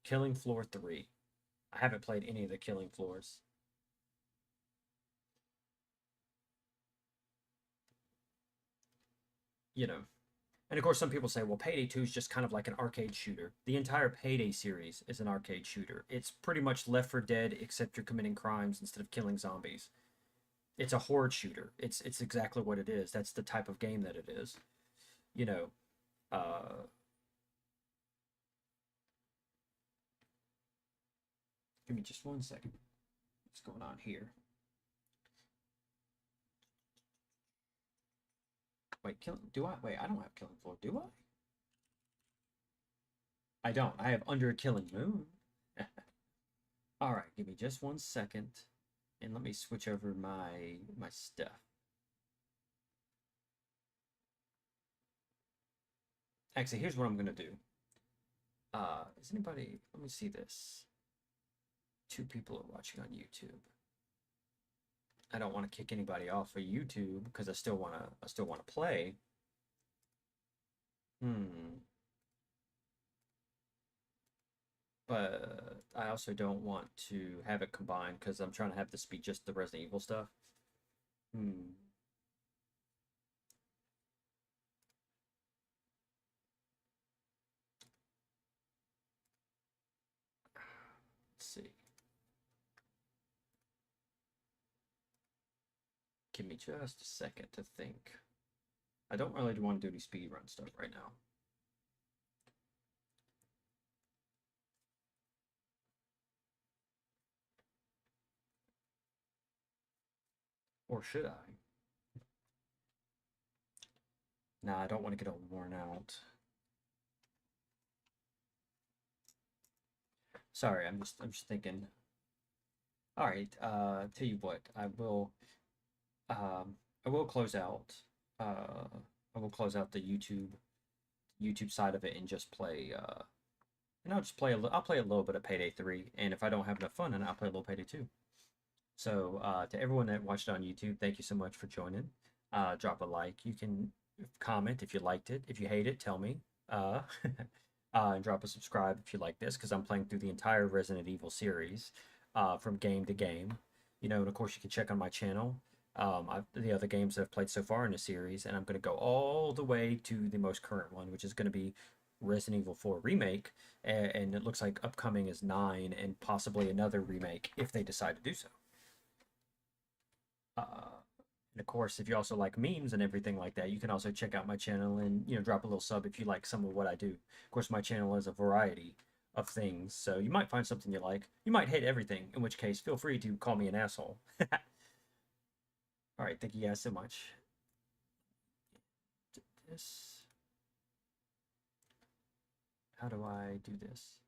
Killing Floor 3. I haven't played any of the Killing Floors. You know. And of course, some people say, well, Payday 2 is just kind of like an arcade shooter. The entire Payday series is an arcade shooter. It's pretty much Left 4 Dead, except you're committing crimes instead of killing zombies. It's a horde shooter. It's exactly what it is. That's the type of game that it is. you know, uh, give me just 1 second. What's going on here? Wait, do I? Wait, I don't have Killing Floor, do I? I don't. I have Under a Killing Moon. All right, give me just 1 second, and let me switch over my stuff. Actually, here's what I'm gonna do. Is anybody? Let me see this. 2 people are watching on YouTube. I don't want to kick anybody off of YouTube because I still wanna play. But I also don't want to have it combined because I'm trying to have this be just the Resident Evil stuff. Hmm. Let's see. Give me just a second to think. I don't really want to do any speedrun stuff right now. Or should I? Nah, I don't want to get all worn out. Sorry, I'm just thinking. All right, tell you what, I will close out the YouTube side of it and just play and I'll just I'll play a little bit of Payday 3, and if I don't have enough fun, then I'll play a little Payday 2. So to everyone that watched on YouTube, thank you so much for joining. Drop a like. You can comment if you liked it. If you hate it, tell me. And drop a subscribe if you like this, because I'm playing through the entire Resident Evil series from game to game. And of course you can check on my channel the other games that I've played so far in the series, and I'm going to go all the way to the most current one, which is going to be Resident Evil 4 Remake, and it looks like upcoming is 9 and possibly another remake if they decide to do so. And of course, if you also like memes and everything like that, you can also check out my channel and drop a little sub if you like some of what I do. Of course, my channel is a variety of things, so you might find something you like. You might hate everything, in which case, feel free to call me an asshole. All right, thank you guys so much. This. How do I do this?